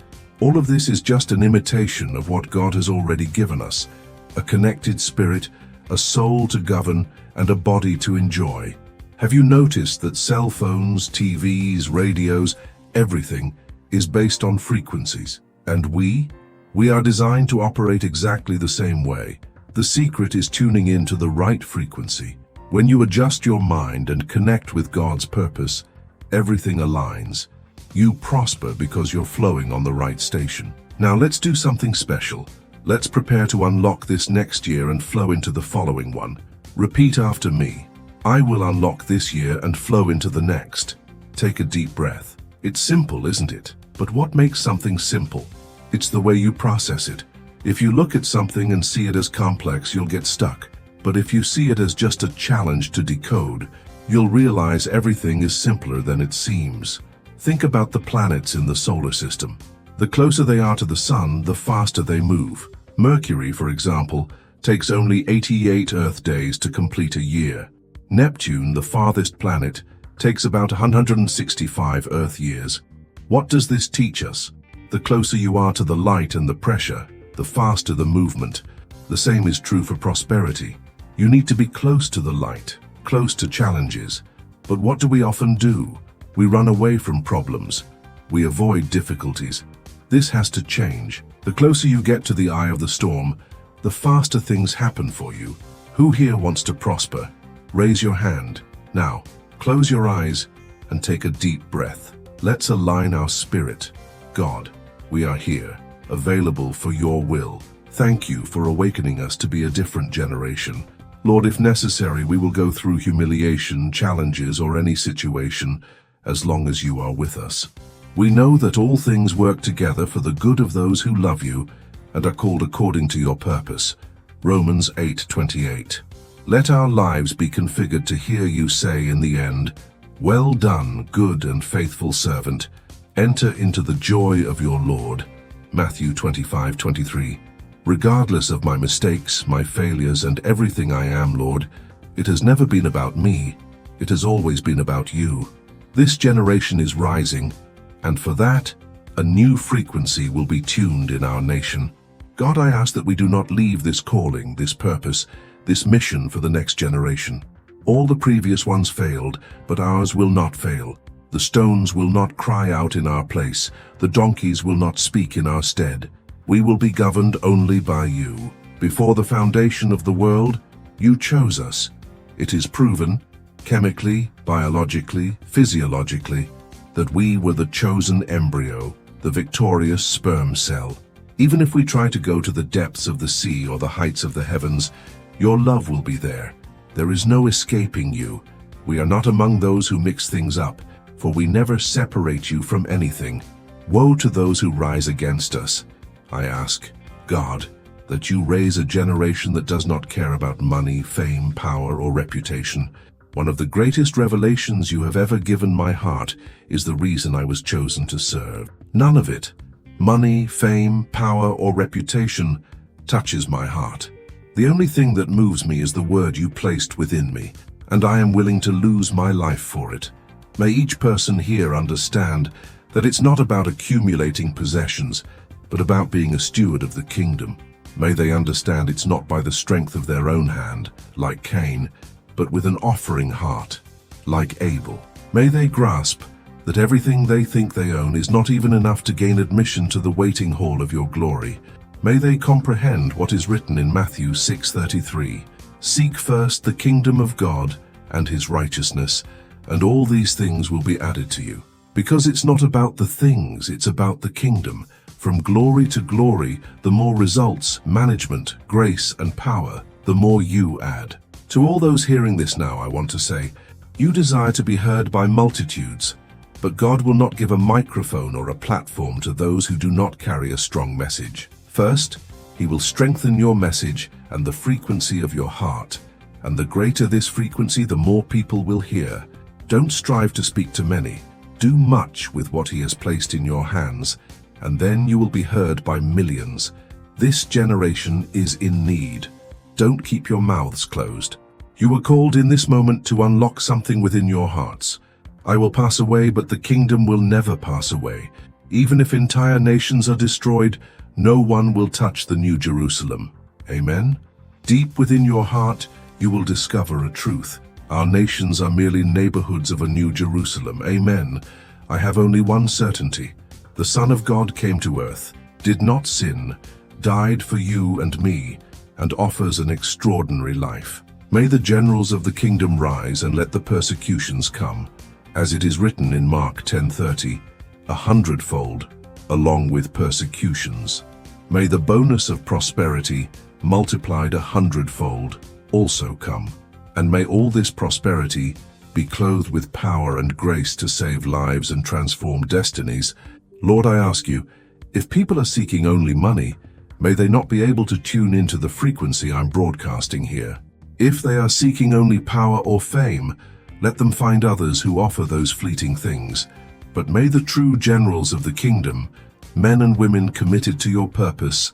All of this is just an imitation of what God has already given us: a connected spirit, a soul to govern, and a body to enjoy. Have you noticed that cell phones, TVs, radios, everything is based on frequencies? And we are designed to operate exactly the same way. The secret is tuning into the right frequency. When you adjust your mind and connect with God's purpose, everything aligns. You prosper because you're flowing on the right station. Now let's do something special. Let's prepare to unlock this next year and flow into the following one. Repeat after me. I will unlock this year and flow into the next. Take a deep breath. It's simple, isn't it? But what makes something simple? It's the way you process it. If you look at something and see it as complex, you'll get stuck. But if you see it as just a challenge to decode, you'll realize everything is simpler than it seems. Think about the planets in the solar system. The closer they are to the sun, the faster they move. Mercury, for example, takes only 88 Earth days to complete a year. Neptune, the farthest planet, takes about 165 Earth years. What does this teach us? The closer you are to the light and the pressure, the faster the movement. The same is true for prosperity. You need to be close to the light, close to challenges. But what do we often do? We run away from problems. We avoid difficulties. This has to change. The closer you get to the eye of the storm, the faster things happen for you. Who here wants to prosper? Raise your hand. Now, close your eyes and take a deep breath. Let's align our spirit. God, we are here, available for your will. Thank you for awakening us to be a different generation. Lord, if necessary, we will go through humiliation, challenges, or any situation, as long as you are with us. We know that all things work together for the good of those who love you and are called according to your purpose. Romans 8:28. Let our lives be configured to hear you say in the end, "Well done, good and faithful servant. Enter into the joy of your Lord." Matthew 25:23. Regardless of my mistakes, my failures, and everything I am, Lord, it has never been about me. It has always been about you. This generation is rising, and for that, a new frequency will be tuned in our nation. God, I ask that we do not leave this calling, this purpose, this mission for the next generation. All the previous ones failed, but ours will not fail. The stones will not cry out in our place. The donkeys will not speak in our stead. We will be governed only by you. Before the foundation of the world, you chose us. It is proven, chemically, biologically, physiologically, that we were the chosen embryo, the victorious sperm cell. Even if we try to go to the depths of the sea or the heights of the heavens, your love will be there. There is no escaping you. We are not among those who mix things up, for we never separate you from anything. Woe to those who rise against us. I ask, God, that you raise a generation that does not care about money, fame, power, or reputation. One of the greatest revelations you have ever given my heart is the reason I was chosen to serve. None of it, money, fame, power, or reputation, touches my heart. The only thing that moves me is the word you placed within me, and I am willing to lose my life for it. May each person here understand that it's not about accumulating possessions, but about being a steward of the kingdom. May they understand it's not by the strength of their own hand, like Cain, but with an offering heart, like Abel. May they grasp that everything they think they own is not even enough to gain admission to the waiting hall of your glory. May they comprehend what is written in Matthew 6:33. Seek first the kingdom of God and his righteousness, and all these things will be added to you. Because it's not about the things, it's about the kingdom. From glory to glory, the more results, management, grace, and power, the more you add. To all those hearing this now, I want to say, you desire to be heard by multitudes, but God will not give a microphone or a platform to those who do not carry a strong message. First, he will strengthen your message and the frequency of your heart, and the greater this frequency, the more people will hear. Don't strive to speak to many. Do much with what he has placed in your hands, and then you will be heard by millions. This generation is in need. Don't keep your mouths closed. You were called in this moment to unlock something within your hearts. I will pass away, but the kingdom will never pass away. Even if entire nations are destroyed, no one will touch the New Jerusalem. Amen? Deep within your heart, you will discover a truth. Our nations are merely neighborhoods of a New Jerusalem. Amen. I have only one certainty. The Son of God came to earth, did not sin, died for you and me, and offers an extraordinary life. May the generals of the kingdom rise and let the persecutions come, as it is written in Mark 10:30, 100-fold, along with persecutions. May the bonus of prosperity, multiplied 100-fold, also come, and may all this prosperity be clothed with power and grace to save lives and transform destinies. Lord, I ask you, if people are seeking only money, may they not be able to tune into the frequency I'm broadcasting here. If they are seeking only power or fame, let them find others who offer those fleeting things. But may the true generals of the kingdom, men and women committed to your purpose,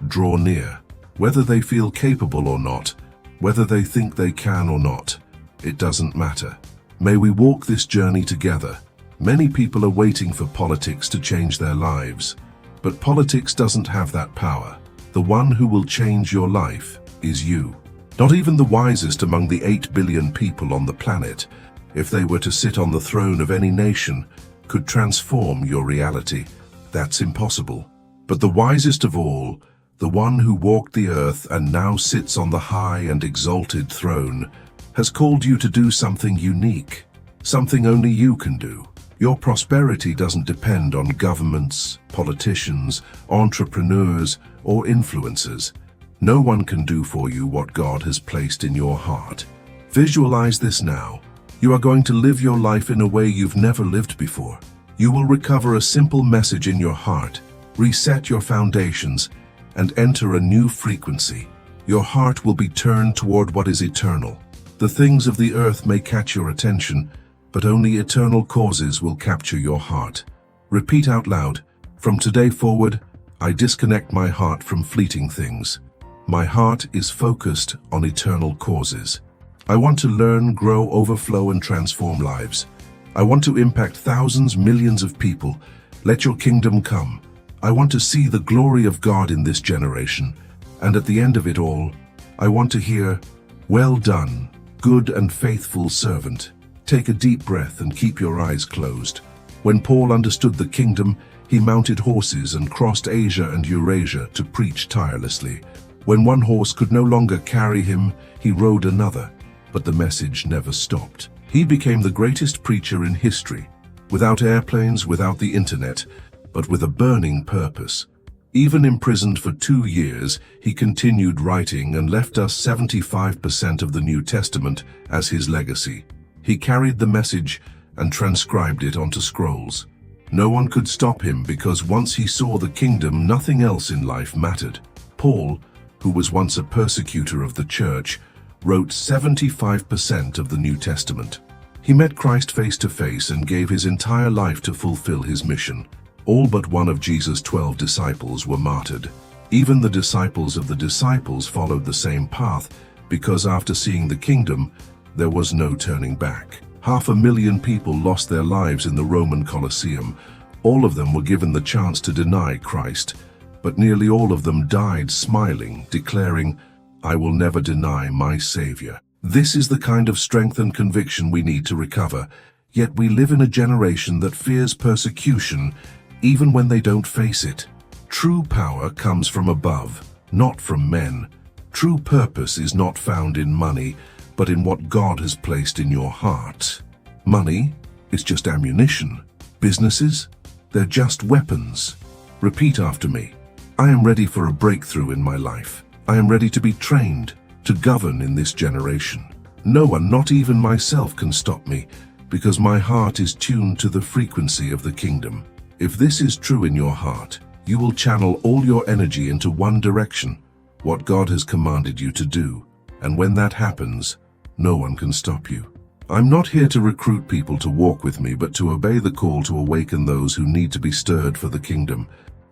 draw near. Whether they feel capable or not, whether they think they can or not, it doesn't matter. May we walk this journey together. Many people are waiting for politics to change their lives, but politics doesn't have that power. The one who will change your life is you. Not even the wisest among the 8 billion people on the planet, if they were to sit on the throne of any nation, could transform your reality. That's impossible. But the wisest of all, the one who walked the earth and now sits on the high and exalted throne, has called you to do something unique, something only you can do. Your prosperity doesn't depend on governments, politicians, entrepreneurs, or influencers. No one can do for you what God has placed in your heart. Visualize this now. You are going to live your life in a way you've never lived before. You will recover a simple message in your heart, reset your foundations, and enter a new frequency. Your heart will be turned toward what is eternal. The things of the earth may catch your attention, but only eternal causes will capture your heart. Repeat out loud, from today forward, I disconnect my heart from fleeting things. My heart is focused on eternal causes. I want to learn, grow, overflow, and transform lives. I want to impact thousands, millions of people. Let your kingdom come. I want to see the glory of God in this generation. And at the end of it all, I want to hear, well done, good and faithful servant. Take a deep breath and keep your eyes closed. When Paul understood the kingdom, he mounted horses and crossed Asia and Eurasia to preach tirelessly. When one horse could no longer carry him, he rode another, but the message never stopped. He became the greatest preacher in history, without airplanes, without the internet, but with a burning purpose. Even imprisoned for 2 years, he continued writing and left us 75% of the New Testament as his legacy. He carried the message and transcribed it onto scrolls. No one could stop him because once he saw the kingdom, nothing else in life mattered. Paul, who was once a persecutor of the church, wrote 75% of the New Testament. He met Christ face to face and gave his entire life to fulfill his mission. All but one of Jesus' 12 disciples were martyred. Even the disciples of the disciples followed the same path because after seeing the kingdom, there was no turning back. 500,000 people lost their lives in the Roman Colosseum. All of them were given the chance to deny Christ, but nearly all of them died smiling, declaring, I will never deny my Savior. This is the kind of strength and conviction we need to recover, yet we live in a generation that fears persecution even when they don't face it. True power comes from above, not from men. True purpose is not found in money, but in what God has placed in your heart. Money is just ammunition. Businesses, they're just weapons. Repeat after me. I am ready for a breakthrough in my life. I am ready to be trained, to govern in this generation. No one, not even myself, can stop me, because my heart is tuned to the frequency of the kingdom. If this is true in your heart, you will channel all your energy into one direction, what God has commanded you to do. And when that happens, no one can stop you. I'm not here to recruit people to walk with me, but to obey the call to awaken those who need to be stirred for the kingdom.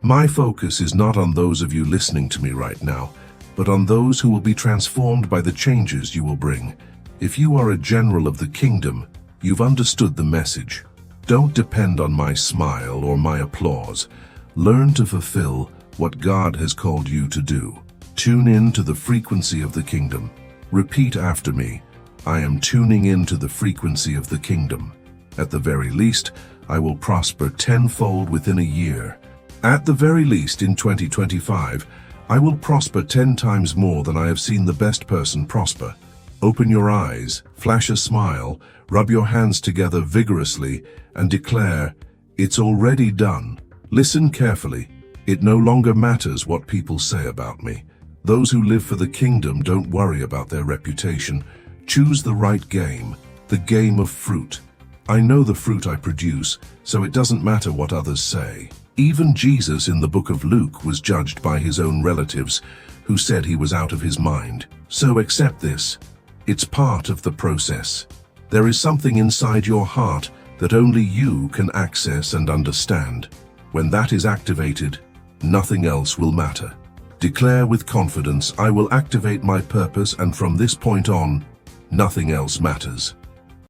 My focus is not on those of you listening to me right now, but on those who will be transformed by the changes you will bring. If you are a general of the kingdom, you've understood the message. Don't depend on my smile or my applause. Learn to fulfill what God has called you to do. Tune in to the frequency of the kingdom. Repeat after me. I am tuning into the frequency of the kingdom. At the very least, I will prosper tenfold within a year. At the very least, in 2025, I will prosper 10 times more than I have seen the best person prosper. Open your eyes, flash a smile, rub your hands together vigorously, and declare, it's already done. Listen carefully. It no longer matters what people say about me. Those who live for the kingdom don't worry about their reputation. Choose the right game, the game of fruit. I know the fruit I produce, so it doesn't matter what others say. Even Jesus in the book of Luke was judged by his own relatives, who said he was out of his mind. So accept this. It's part of the process. There is something inside your heart that only you can access and understand. When that is activated, nothing else will matter. Declare with confidence, I will activate my purpose, and from this point on, nothing else matters.